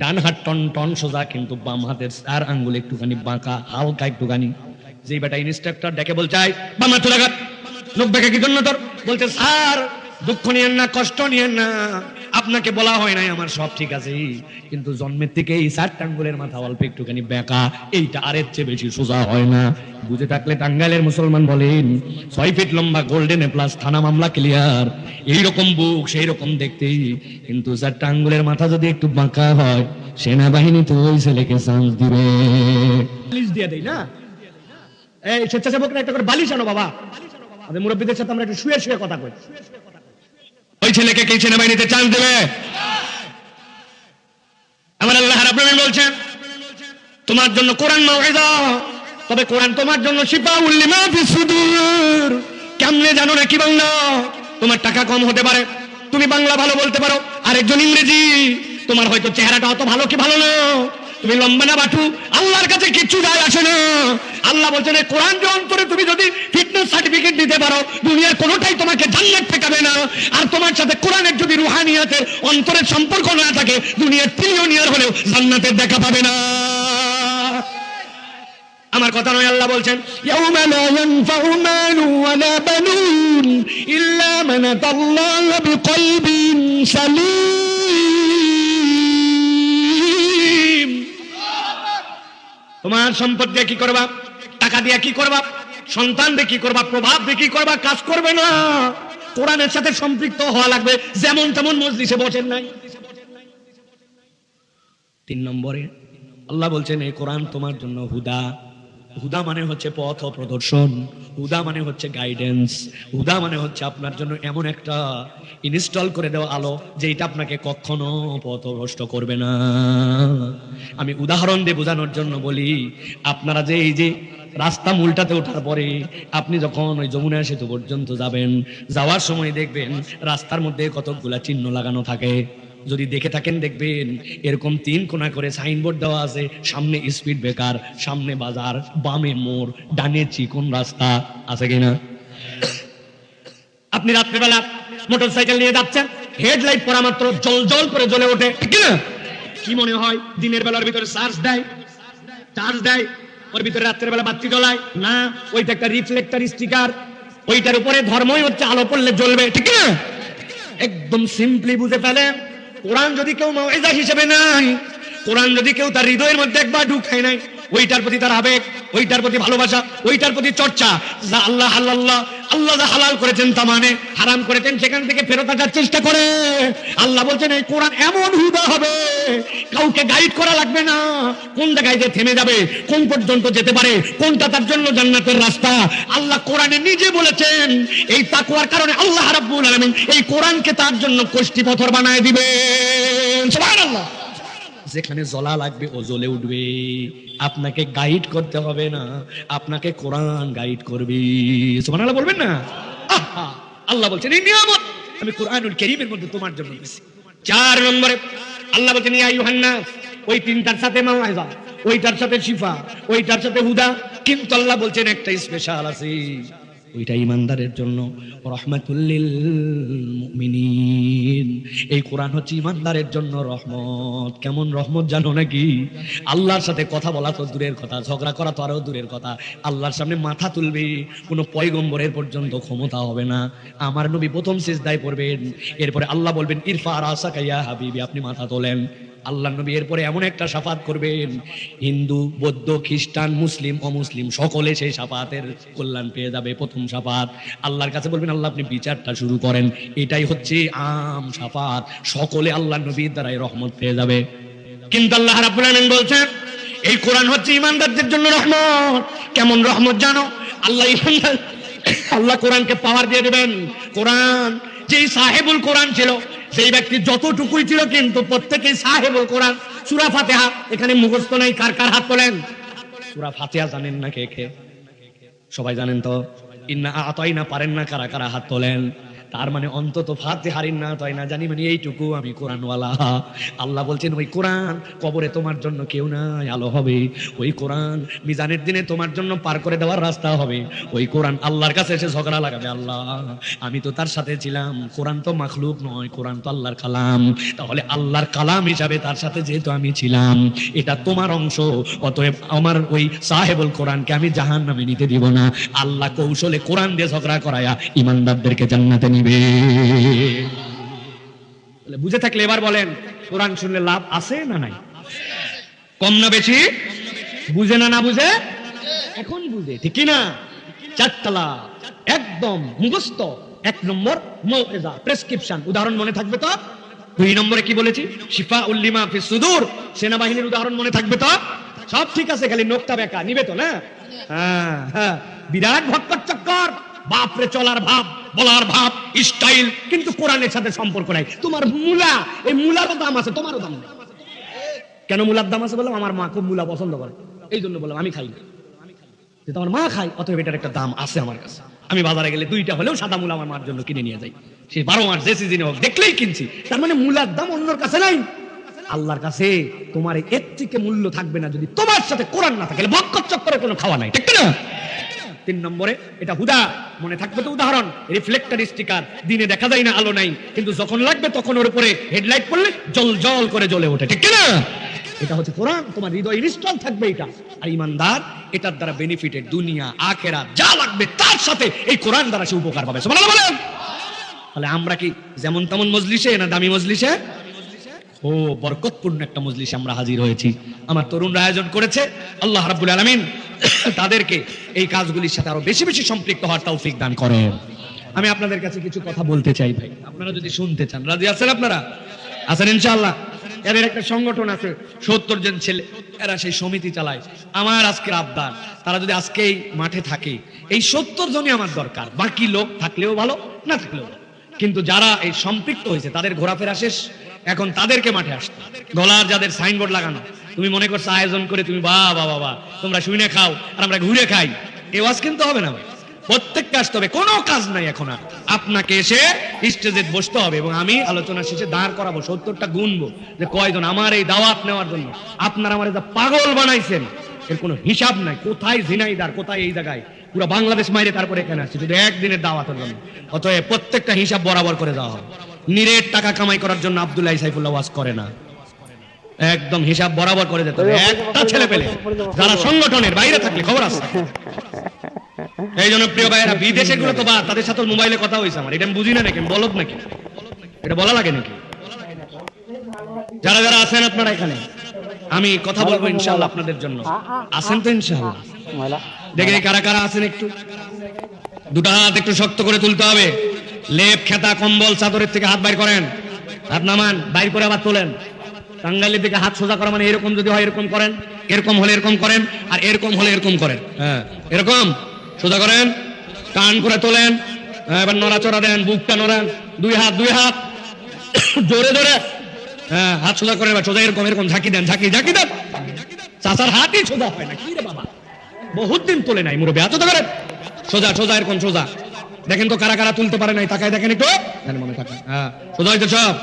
ডান হাত টন টন সোজা, কিন্তু বাম হাতের 4 আঙ্গুল একটুখানি বাঁকা, হালকা একটুখানি। যেই বেটা ইনস্ট্রাক্টর ডেকে বলছে, বাম হাত তুলে রাখ, লোক বেঁকে কি জন্য তোর? বলছে, স্যার দুঃখ নিয়েন না, কষ্ট নিয়েন না, আপনাকে বলা হয় নাই আমার সব ঠিক আছে, কিন্তু জন্মের থেকে এই 4টা আঙ্গুলের মাথা অল্প একটুখানি বেঁকা, এইটা আরের চেয়ে বেশি সোজা হয় না। বুঝে থাকলে টাঙ্গাইলের মুসলমান বলেন, 6 ফিট লম্বা, গোল্ডেন প্লাস, থানা মামলা ক্লিয়ার, এইরকম বুক সেই রকম দেখতে, কিন্তু 4টা আঙ্গুলের মাথা যদি একটু বাঁকা হয়, সেনাবাহিনী তো ওই ছেলেকে চান্স দিবে। বালিশ দিয়ে দেই না, এই স্বেচ্ছাসেবকরা একটা করে বালিশ আনো বাবা, আমাদের মুরব্বীদের সাথে আমরা একটু শুয়ে শুয়ে কথা কই। ওই ছেলেকে কি সেনাবাহিনীতে চান্স দেবে? আমার আল্লাহ রাব্বুল আলামিন বলছেন, তোমার জন্য কোরআন মাউইযা, তবে কোরআন তোমার জন্য শিফাউল লিমা ফিস সুদূর। কেমনে জানো না কি বাংলা? তোমার টাকা কম হতে পারে, তুমি বাংলা ভালো বলতে পারো, আরেকজন ইংরেজি, তোমার হয়তো চেহারাটা অত ভালো কি ভালো না, তুমি লম্বা না বাটু, আল্লাহর কাছে কিচ্ছু যায় আসে না। আল্লাহ বলছেন, এই কোরআন যে অন্তরে তুমি যদি ফিটনেস সার্টিফিকেট দিতে পারো, দুনিয়ার কোনোটাই তোমাকে জান্নাত ঠেকাবে না। আর তোমার সাথে কোরআনের যদি রুহানিয়াতের অন্তরের সম্পর্ক না থাকে, দুনিয়ার ট্রিলিয়নিয়ার হলেও জান্নাতের দেখা পাবে না। আমার কথা নয়, আল্লাহ বলছেন, ইয়াউমা লা ইয়ানফাউ মালু ওয়ালা বানুন ইল্লা মান আতাল্লাহা বিকলবিন সালিম। তোমার সম্পদ দিয়ে কি করবা, টাকা দিয়ে কি করবা, সন্তান দিয়ে কি করবা, প্রভাব দিয়ে কি করবা, কাজ করবে না। কোরআনের সাথে সম্পৃক্ত হওয়া লাগবে, যেমন তেমন মজলিসে বসেন নাই। 3 নম্বরে আল্লাহ বলছেন, এই কোরআন তোমার জন্য হুদা। হুদা মানে হচ্ছে পথ প্রদর্শন, হুদা মানে হচ্ছে গাইডেন্স, হুদা মানে হচ্ছে আপনার জন্য এমন একটা ইনস্টল করে দেওয়া আলো, যেটা আপনাকে কখনো পথভ্রষ্ট করবে না। আমি উদাহরণ দিয়ে বোঝানোর জন্য বলি, আপনারা যে এই যে রাস্তা মূলটাতে ওঠার পরে আপনি যখন ওই যমুনা সেতু পর্যন্ত যাবেন, যাওয়ার সময় দেখবেন রাস্তার মধ্যে কতগুলা চিহ্ন লাগানো থাকে। যদি দেখে থাকেন দেখবেন এরকম 3 কোণা করে সাইনবোর্ড দেওয়া আছে, সামনে স্পিড ব্রেকার, সামনে বাজার, বামে মোড়, ডানে চিকন রাস্তা, আছে কিনা? আপনি রাত্রিবেলা মোটরসাইকেল নিয়ে যাচ্ছেন, হেডলাইট পরা মাত্র জল জল করে জ্বলে ওঠে, ঠিক কিনা? কি মনে হয় দিনের বেলার ভিতরে চার্জ দেয়? চার্জ দেয়, ওর ভিতরে রাত্রের বেলা বাতি জ্বলায় না? ওইটা একটা রিফ্লেক্টর স্টিকার, ওইটার উপরে ধর্মই হচ্ছে আলো পড়লে জ্বলবে, ঠিক কিনা? একদম সিম্পলি বুঝে ফেলে, কোরআন যদি কেউ মাউইযা হিসেবে নাই, কোরআন যদি কেউ তার হৃদয়ের মধ্যে একবার ঢুকায় নাই, ওইটার প্রতি তার আবেগ, ওইটার প্রতি ভালোবাসা, ওইটার প্রতি চর্চা, যা আল্লাহ আল্লাহ যা হালাল করেছেন তা মানে, হারাম করেছেন সেখান থেকে ফেরত আসার চেষ্টা করে। আল্লাহ বলছেন, এই কোরআন এমন হুদা হবে, কাউকে গাইড করা লাগবে না, কোন জায়গায় যে থেমে যাবে, কোন পর্যন্ত যেতে পারে, কোনটা তার জন্য জান্নাতের রাস্তা। আল্লাহ কোরআনে নিজে বলেছেন, এই তাকওয়ার কারণে আল্লাহ রাব্বুল আলামিন এই কোরআনকে তার জন্য কষ্টি পাথর বানায় দিবেন। সুবহানাল্লাহ। যেখানে জ্বলা লাগবে ও জ্বলে উঠবে, আপনাকে গাইড করতে হবে না, আপনাকে কোরআন গাইড করবে। সুবহানাল্লাহ বলবেন না? আল্লাহ বলছেন, এই নিয়ামত আমি কোরআনুল কারীমের মধ্যে তোমার জন্য দিয়েছি। 4 নম্বরে আল্লাহ বলছেন ইয়া আইয়ুহান নাস, ওই তিনটার সাথে মাওয়াইজা, ওইটার সাথে শিফা, ওইটার সাথে হুদা, কিন্তু আল্লাহ বলছেন একটা স্পেশাল আছে, ওইটা ইমানদারের জন্য রাহমাতুল লিল মুমিনিন। এই কোরআন হচ্ছে ইমানদারের জন্য রহমত। কেমন রহমত জানো নাকি? আল্লাহর সাথে কথা বলা তো দূরের কথা, ঝগড়া করা তো আরো দূরের কথা, আল্লাহর সামনে মাথা তুলবে কোনো পয়গম্বরের পর্যন্ত ক্ষমতা হবে না। আমার নবী প্রথম সিজদায় পড়বেন, এরপরে আল্লাহ বলবেন ইরফা রাসাকা ইয়া হাবিবি, আপনি মাথা তোলেন। আল্লাহ নবী এরপরে এমন একটা শাফাত করবেন, হিন্দু, বৌদ্ধ, খ্রিস্টান, মুসলিম, অমুসলিম সকলে সেই শাফাতের কল্যাণ পেয়ে যাবে। প্রথম শাফাত আল্লাহর কাছে বলবেন আল্লাহ আপনি বিচারটা শুরু করেন। এটাই হচ্ছে আম শাফাত, সকলে আল্লাহ নবীর দ্বারাই রহমত পেয়ে যাবে। কিন্তু আল্লাহ রাব্বুল আলামিন বলছেন এই কোরআন হচ্ছে ইমানদারদের জন্য রহমত। কেমন রহমত জানো? আল্লাহ কোরআনকে পাওয়ার দিয়ে দেবেন। কোরআন যেই সাহেবুল কোরআন ছিল, সেই ব্যক্তি যতটুকুই ছিল কিন্তু প্রত্যেকেই সাহেবুল কোরআন। সূরা ফাতিহা এখানে মুখস্থ নাই, কার কার হাত তোলেন? সূরা ফাতিহা জানেন না কে কে? সবাই জানেন তো? ইন্না আতাইনা পারেন না, কারা কারা হাত তোলেন? তার মানে অন্তত ফাতিহার ইন্না আতাইনা জানি মানে এইটুকু আমি কোরআনওয়ালা। আল্লাহ বলছেন ওই কোরআন কবরে তোমার জন্য কেউ নাই, আলো হবে। ওই কোরআন মিজানের দিনে তোমার জন্য পার করে দেওয়ার রাস্তা হবে। ওই কোরআন আল্লাহর কাছে এসে ঝগড়া লাগাবে, আল্লাহ আমি তো তার সাথে ছিলাম, কোরআন তো মাখলুক নয়, কোরআন তো আল্লাহর কালাম। তাহলে আল্লাহর কালাম হিসাবে তার সাথে যেহেতু আমি ছিলাম, এটা তোমার অংশ, অতএব আমার ওই সাহেবুল কোরআনকে আমি জাহান্নামে নিতে দিব না। আল্লাহ কৌশলে কোরআন দিয়ে ঝগড়া করায়া ইমানদারদেরকে জান্নাতে নিবে। বুঝে থাকলে এবার বলেন কোরআন শুনলে লাভ আছে না নাই? কম না বেশি? বুঝে না বুঝে? এখন বুঝে, ঠিক না? চারতলা একদম মুখস্থ। এক নম্বর মৌইজা, প্রেসক্রিপশন, উদাহরণ মনে থাকবে তো? দুই নম্বরে কি বলেছি? শিফা উল্লিমা ফিস সুদূর, সেনাবাহিনীর উদাহরণ মনে থাকবে তো? সব ঠিক আছে, খালি নোকটা বেকা নিবে তো না? হ্যাঁ হ্যাঁ, বিরাট ভক্কর চক্কর, বাপরে চলার ভাব, বলার ভাব, স্টাইল, কিন্তু কোরআনের সাথে সম্পর্ক নাই। তোমার মূলা, এই মূলারও দাম আছে, তোমারও দাম নেই। কেন মূলার দাম আছে বললাম? আমার মা খুব মূলা পছন্দ করে, এই জন্য বললাম আমি খাই না। যেহেতু আমার মা খায়, অতএব এটার একটা দাম আছে আমার কাছে। আমি বাজারে গেলে দুইটা হলেও সাদা মূলা আমার মার জন্য কিনে নিয়ে যাই। সে 12 মাস যে সিজনে হোক, দেখলেই কিনছি। তার মানে মূলার দাম অন্যর কাছে নাই, আল্লাহর কাছে তোমার এর থেকে মূল্য থাকবে না যদি তোমার সাথে কোরআন না থাকে। ভক্কর চক্করে কোনো খাওয়া নাই, ঠিক না? 3 নম্বরে এটা হুদা, মনে থাকবে তো? উদাহরণ রিফ্লেক্টর স্টিকার, দিনে দেখা যায় না, আলো নাই, কিন্তু যখন লাগবে তখন ওর উপরে হেডলাইট পড়লে জল জল করে জ্বলে ওঠে, ঠিক না? এটা হচ্ছে কোরআন, তোমার হৃদয় ইনস্টল থাকবে এটা। আর ইমানদার এটার দ্বারা বেনিফিটেড, দুনিয়া আখেরাত যা লাগবে তার সাথে এই কোরআন দ্বারা সে উপকার পাবে। সুবহানাল্লাহ বলেন। তাহলে আমরা কি যেমন তেমন মজলিসে না দামি মজলিসে? ও বরকতপূর্ণ একটা মজলিসে আমরা হাজির হয়েছি। আমার তরুণরা আয়োজন করেছে, আল্লাহ রাব্বুল আলামিন তাদেরকে এই কাজগুলির সাথে আরো বেশি বেশি সম্পৃক্ত হওয়ার তৌফিক দান করেন। আমি আপনাদের কাছে কিছু কথা বলতে চাই ভাই, আপনারা যদি শুনতে চান। রাজি আছেন আপনারা? আছেন ইনশাআল্লাহ? এদের একটা সংগঠন আছে, 70 জন ছেলে, এরা সেই সমিতি চালায়। আমার আজকের আবদার, তারা যদি আজকেই মাঠে থাকে, এই 70 জনই আমার দরকার। বাকি লোক থাকলেও ভালো, না থাকলেও ভালো, কিন্তু যারা এই সম্পৃক্ত হয়েছে তাদের ঘোরাফেরা শেষ, এখন তাদেরকে মাঠে আসতে। গলার যাদের সাইনবোর্ড লাগানো, তুমি মনে করছো আয়োজন করে তুমি বাবা বাবা তোমরা শুনে খাও আর আমরা ঘুরে খাই, এ ওয়াজ কিন্তু হবে না ভাই। প্রত্যেককে আসতে হবে, কোনো কাজ নাই এখন আর। আপনাকে এসে স্টেজে বসতে হবে এবং আমি আলোচনা শেষে দাঁড় করাবো, 70টা গুনবো যে কয়জন আমার এই দাওয়াত নেওয়ার জন্য। আপনারা আমার যা পাগল বানাইছেন এর কোনো হিসাব নাই। কোথায় ঝিনাইদার, কোথায় এই জায়গায়, পুরো বাংলাদেশ মাইরে তারপরে এখানে আসছে শুধু একদিনের দাওয়াতের জন্য। অতএব প্রত্যেকটা হিসাব বরাবর করে দেওয়া হবে। নিরেট টাকা কামাই করার জন্য আব্দুল্লাহ সাইফুল্লাহ ওয়াজ করে না, একদম হিসাব বরাবর করে দিতে হবে। একটা ছেলে পেলে যারা সংগঠনের বাইরে থাকলে খবর আছে। এই জন্য প্রিয় ভাইয়েরা, বিদেশে গুলো তো বা তাদের সাথে মোবাইলে কথা হয়েছে আমার, এটা আমি বুঝি না নাকি, বলদ নাকি, এটা বলা লাগে নাকি? যারা যারা আছেন আপনারা এখানে, আমি কথা বলবো ইনশাআল্লাহ আপনাদের জন্য। আছেন তো ইনশাআল্লাহ? দেখে কারা কারা আছেন একটু দুটা হাত একটু শক্ত করে তুলতে হবে। লেপ খেতা কম্বল চাদরের থেকে হাত বাইর করেন, হাত নামান, বাইর করে আবার তোলেন। টাঙ্গাইলের দিকে হাত সোজা করা মানে এরকম যদি হয় এরকম করেন, এরকম হলে এরকম করেন, আর এরকম হলে এরকম করেন। হ্যাঁ, এরকম সোজা করেন, টান করে তোলেন, এবার নড়াচড়া দেন, বুকটা নড়ান, দুই হাত জোরে জোরে, হ্যাঁ হাত সোজা করেন, সোজা এরকম এরকম ঝাঁকি দেন, ঝাঁকি দেন। চাচার হাতই সোজা হয় না, কি রে বাবা, বহুত দিন তোলে নাই মুরব্বী, হাত সোজা করেন, সোজা এরকম সোজা। দেখেন তো কারা কারা তুলতে পারে নাই, তাকায় দেখেন একটু, মনে থাকে। হ্যাঁ সোজা হইতে সব,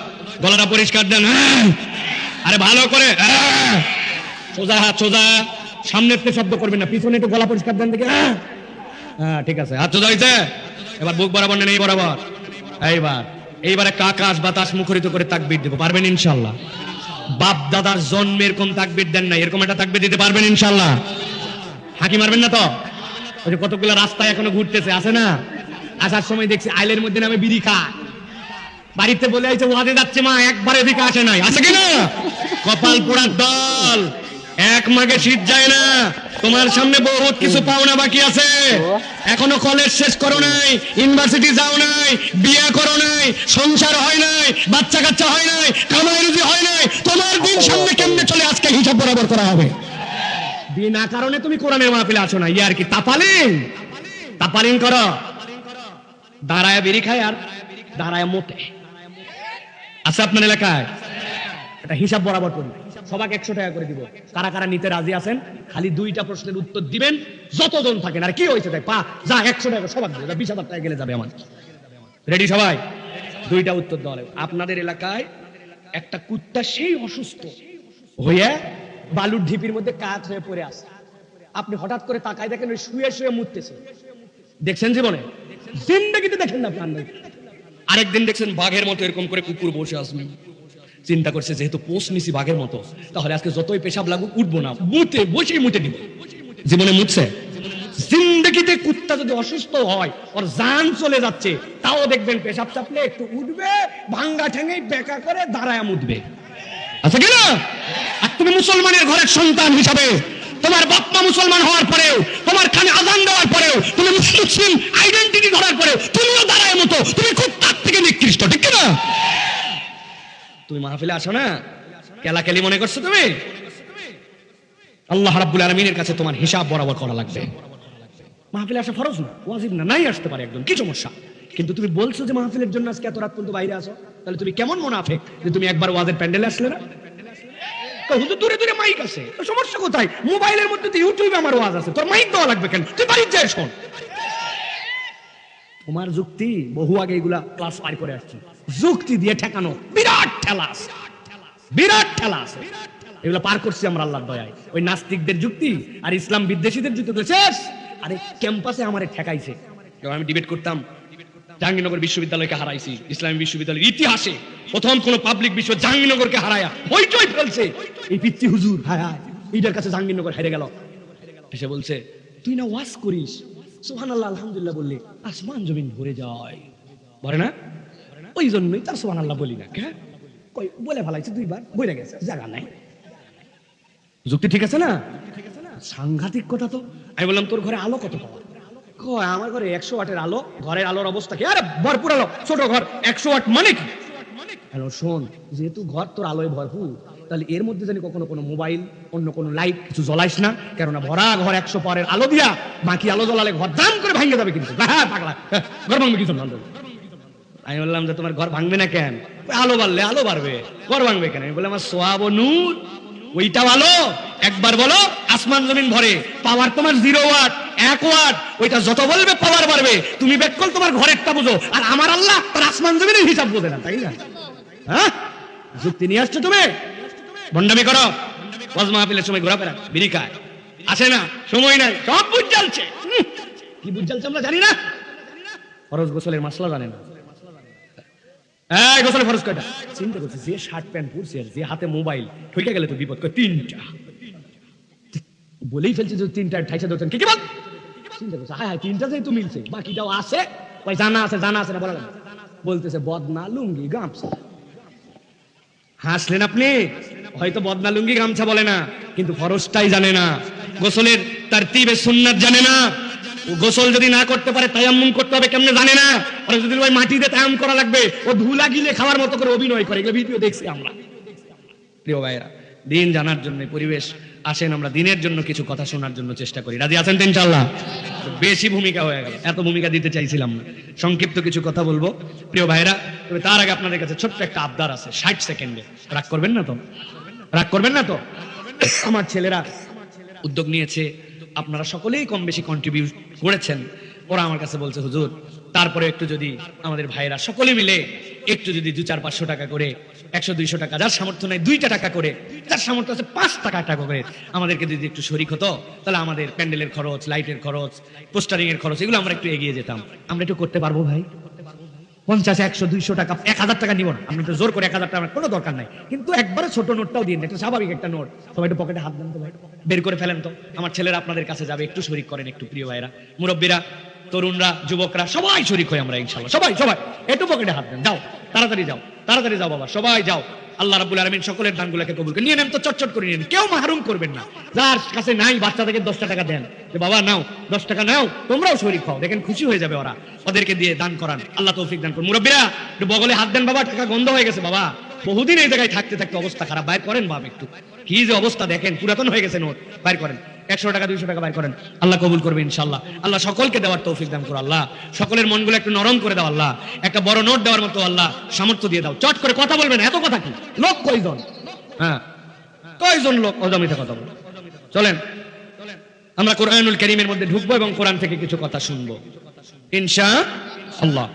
গলাটা পরিষ্কার দেন, হ্যাঁ আরে ভালো করে সোজা হাত সোজা, সামনে একটু শব্দ করবেন না, পিছনে একটু গলা পরিষ্কার দেন দেখে। হ্যাঁ ঠিক আছে, হাত সোজা হয়েছে। এবার বুক বরাবর নেন, এই বরাবর। এইবারে আকাশ বাতাস মুখরিত করে তাকবীর দেব, পারবেন ইনশাআল্লাহ? বাপ দাদার জন্মের কোন তাকবীর দেন না, এরকম একটা তাকবীর দিতে পারবেন ইনশাআল্লাহ? হাঁকি মারবেন না তো? ওই যে কতগুলো রাস্তায় এখনো ঘুরতেছে, আছে না? আসার সময় দেখছি আইলের মধ্যে নামে বিড়ি খায়, বাড়িতে বলে আইছে ওয়াদে যাচ্ছে মা, একবার এদিকে আসে নাই, আছে কিনা? কপাল পোড়ার দল, এক মাঘে শীত যায় না। তোমার সামনে বহুত কিছু পাওনা বাকি আছে, এখনো কলেজ শেষ করো নাই, ইউনিভার্সিটি যাও নাই, বিয়ে করো নাই, সংসার হয় নাই, বাচ্চা কাচ্চা হয় নাই, কামাই রুজি হয় নাই। তোমার দিন সামনে কেমনে চলে আজকে হিসাব বরাবর করা হবে। বিনা কারণে তুমি কোরআনের মাহফিলে আসো না, ইয়ার কি তাপালিং করো। দাঁড়ায় বিড়ি খায় আর দাঁড়ায় মোটে, আছে আপনার এলাকায়? এটা হিসাব বরাবর করি, সবাইকে 100 টাকা করে দিব। কারা কারা নিতে রাজি আছেন? খালি 2টা প্রশ্নের উত্তর দিবেন, যতজন থাকেন। আর কি হয়েছে তাই পা যা 100 টাকা সবাই দিবে, 20,000 টাকা গেলে যাবে আমার। রেডি সবাই? 2টা উত্তর দেওয়া লাগবে। আপনাদের এলাকায় একটা কুত্তা সেই অসুস্থ হয়ে বালুর ঢিপির মধ্যে কাজ হয়ে পড়ে আছে, আপনি হঠাৎ করে তাকায় দেখেন ওই শুয়ে শুয়ে মুততেছে। দেখছেন জীবনে? জিন্দেগিতে দেখেন না আপনি। আরেকদিন দেখছেন বাঘের মতো এরকম করে কুকুর বসে আসবেন, চিন্তা করছে যেহেতু পোষ নিছি বাঘের মতো, তাহলে আজকে যতই পেশাব লাগুক উঠবো না, বসেই মুতে দিব। জীবনে মুতছে? জিন্দেগিতে কুত্তা যদি অসুস্থ হয়, ওর জান চলে যাচ্ছে, তাও দেখবেন পেশাব চাপলে একটু উঠবে, ভাঙ্গা ঠেঙে বেকা করে দাঁড়ায় মুতবে, আছে কিনা? আর তুমি মুসলমানের ঘরের সন্তান হিসাবে, তোমার বাপ মা মুসলমান হওয়ার পরেও, তোমার কানে আজান দেওয়ার পরেও, তুমি মুসলিম আইডেন্টিটি ধরার পরেও তুমিও দাঁড়ায় মতো, তুমি কুত্তার থেকে নিকৃষ্ট, ঠিক কিনা? তুমি মাহফিলে আসো না, কেলাকেলি মনে করছো তুমি? আল্লাহ রাব্বুল আলামিনের কাছে তোমার হিসাব বরাবর করা লাগবে। মাহফিলে আসা ফরজ না, ওয়াজিব না, নাই আসতে পারে একদম, কি সমস্যা? কিন্তু তুমি বলছো যে মাহফিলের জন্য আজকে এত রাত পর্যন্ত বাইরে আসো, তাহলে তুমি কেমন মুনাফিক যে তুমি একবার ওয়াজের প্যান্ডেলে আসলে না? হুজুর দূরে দূরে মাইক আছে, সমস্যা কোথায়? মোবাইলের মধ্যে তো ইউটিউবে আমার ওয়াজ আছে, তোর মাইক দেওয়া লাগবে কেন? তুই বাড়িতে যাই শোন। তোমার যুক্তি বহু আগে এগুলা ক্লাস পার করে আসছে, যুক্তি দিয়ে ঠেকানো বিরাট ঠেলা আছে, বিরাট ঠেলা আছে, এগুলা পার করছি আমরা আল্লাহর দয়ায়। ওই নাস্তিকদের যুক্তি আর ইসলাম বিদ্বেষীদের যুক্তি তো শেষ। আরে ক্যাম্পাসে আমারে ঠেকাইছে, যখন আমি ডিবেট করতাম, জাহাঙ্গীরনগর বিশ্ববিদ্যালয়কে হারাইছি, ইসলামী বিশ্ববিদ্যালয়ের ইতিহাসে প্রথম কোন পাবলিক বিশ্ব জাহাঙ্গীরনগরকে হারায়া হইচই ফেলছে এই পিচ্চি হুজুর। হায় হায়, এইটার কাছে জাহাঙ্গীরনগর হেরে গেল। এসে বলছে তুই না ওয়াজ করিস, সুবহানাল্লাহ আলহামদুলিল্লাহ বললে আসমান জমিন ভরে যায়, ভরে না? ওই জন্যই তার সুবহানাল্লাহ বলি না। হ্যাঁ কই বলে ফেলাইছে, 2বার বইরা গেছে, জায়গা নাই। যুক্তি ঠিক আছে না? সাংঘাতিক কথা তো। আমি বললাম তোর ঘরে আলো কত পাওয়া? কয় আমার ঘরে 100 ওয়াটের আলো। ঘরের আলোর অবস্থা কি? আরে ভরপুর আলো, ছোট ঘর, 100 ওয়াট মানে কি? হ্যালো শোন, যেহেতু ঘর তোর আলোয় ভরপুর, তাহলে এর মধ্যে জানি কখনো কোনো মোবাইল, অন্য কোনো লাইট কিছু জ্বলাইস না, কেননা ভরা ঘর 100 পাওয়ারের আলো দিয়া বাকি আলো জ্বলালে ঘর দাম করে ভাঙে যাবে কিন্তু। হ্যাঁ পাগলা, ঘর ভাঙবে কিছু না। আমি বললাম যে তোমার ঘর ভাঙবে না কেন? আলো বাড়লে আলো বাড়বে, ঘর ভাঙবে কেন? আমি বললাম আমার সোয়াব ও নূর, ওইটা ভালো। একবার বলো আসমান জমিন ভরে, পাওয়ার তোমার 0 ওয়াট 1 ওয়াট, ওইটা যত বলবে পাওয়ার বাড়বে। তুমি বেকল তোমার ঘরেরটা বুঝো, আর আমার আল্লাহ তার আসমান জমিনের হিসাব বোঝে না, তাই না? হ্যাঁ যুক্তি নিয়ে আসছো তুমি, ভণ্ডামি করো। ওয়াজ মাহফিলের সময় ঘোরাফেরা, বিড়ি খায়, আসে না, সময় নাই, সব বুঝ জ্বালছে। কি বুঝ জ্বালছে আমরা জানি না। ফরজ গোসলের মাসলা জানে না। গোসলের ফরজ কয়টা? চিন্তা করছে, যে শার্ট প্যান্ট পরছে আর যে হাতে মোবাইল, ঠকে গেলে তো বিপদ। 3টা বলেই ফেলছে যে 3টা ঠাইসা ধরছেন, কি কি বল? চিন্তা করছে হায় হায় 3টা যেহেতু মিলছে, বাকিটাও আছে, ওই জানা আছে না বলা লাগবে। বলতেছে বদনা লুঙ্গি গামছা। হাসলেন আপনি, হয়তো বদনা লুঙ্গি গামছা বলে না, কিন্তু ফরজটাই জানে না, গোসলের তারতিবে সুন্নাত জানে না। গোসল যদি না করতে পারে তায়াম্মুম করতে হবে কেমনে জানে না। আর যদি ওই মাটিতে তায়াম্মুম করা লাগবে, ও ধুলা গিলে খাওয়ার মতো করে অভিনয় করে, এগুলো ভিডিও দেখছি আমরা। প্রিয় ভাইরা, দিন জানার জন্য পরিবেশ আসেন, আমরা দিনের জন্য কিছু কথা শোনার জন্য চেষ্টা করি। রাজি আছেন তো ইনশাআল্লাহ? বেশি ভূমিকা হয়ে গেল, এত ভূমিকা দিতে চাইছিলাম না, সংক্ষিপ্ত কিছু কথা বলবো প্রিয় ভাইরা। তবে তার আগে আপনাদের কাছে ছোট্ট একটা আবদার আছে, 60 সেকেন্ডে। রাগ করবেন না তো? রাগ করবেন না তো? আমার ছেলেরা উদ্যোগ নিয়েছে, আপনারা সকলেই কম বেশি কন্ট্রিবিউট করেছেন। ওরা আমার কাছে বলছে, হুজুর তারপরে একটু যদি আমাদের ভাইরা সকলে মিলে একটু যদি 200-400-500 টাকা করে, 100-200 টাকা, যার সামর্থ্য নেই 2 টাকা করে, যার সামর্থ্য আছে 5 টাকা করে আমাদেরকে যদি একটু শরিক হতো, তাহলে আমাদের প্যান্ডেলের খরচ, লাইটের খরচ, পোস্টারিং এর খরচ, এগুলো আমরা একটু এগিয়ে যেতাম। আমরা একটু করতে পারবো ভাই? 50, 100, 200 টাকা, 1000 টাকা নিব না, আপনি তো জোর করে 1000 টাকা, কোনো দরকার নাই, কিন্তু একবারে ছোট নোটটাও দিন, একটা স্বাভাবিক একটা নোট। সবাই একটু পকেটে হাত দেন তো ভাই, বের করে ফেলেন তো, আমার ছেলেরা আপনাদের কাছে যাবে, একটু শরিক করেন, একটু প্রিয় ভাইরা, মুরব্বীরা, তরুণরা, যুবকরা, সবাই শরিক হয় আমরা ইনশাআল্লাহ, সবাই একটু পকেটে হাত দেন, যাও তাড়াতাড়ি যাও বাবা, সবাই যাও। আল্লাহ রাব্বুল আলামিন সকলের দানগুলোকে কবুল করে নিয়ে নেন তো, চটচট করে নিয়ে নেন, কেউ মাহরুম করবেন না। যার কাছে নাই বাচ্চাদেরকে 10 টাকা দেন, যে বাবা নাও 10 টাকা নাও, তোমরাও শরীক হও, দেখেন খুশি হয়ে যাবে ওরা, ওদেরকে দিয়ে দান করান, আল্লাহ তৌফিক দান করুন। মুরব্বীরা একটু বগলে হাত দেন, বাবা টাকা গন্ধ হয়ে গেছে, বাবা বহুদিন এই জায়গায় থাকতে অবস্থা খারাপ, বাইর করেন বাবা, একটু কি যে অবস্থা দেখেন, পুরাতন হয়ে গেছে নোট, বাইর করেন, 100 টাকা 200 টাকা বাইর করেন, আল্লাহ কবুল করবে ইনশাআল্লাহ। আল্লাহ সকলকে দেওয়ার তৌফিক দান করো আল্লাহ, সকলের মনগুলো একটু নরম করে দাও আল্লাহ, একটা বড় নোট দেওয়ার মতো আল্লাহ সামর্থ্য দিয়ে দাও। চট করে কথা বলবেন, এত কথা কি, লোক কয়জন? হ্যাঁ, কয়জন লোক অজমিতে কথা বলে? চলেন আমরা কোরআনুল কারীমের মধ্যে ঢুকবো এবং কোরআন থেকে কিছু কথা শুনবো ইনশাআল্লাহ।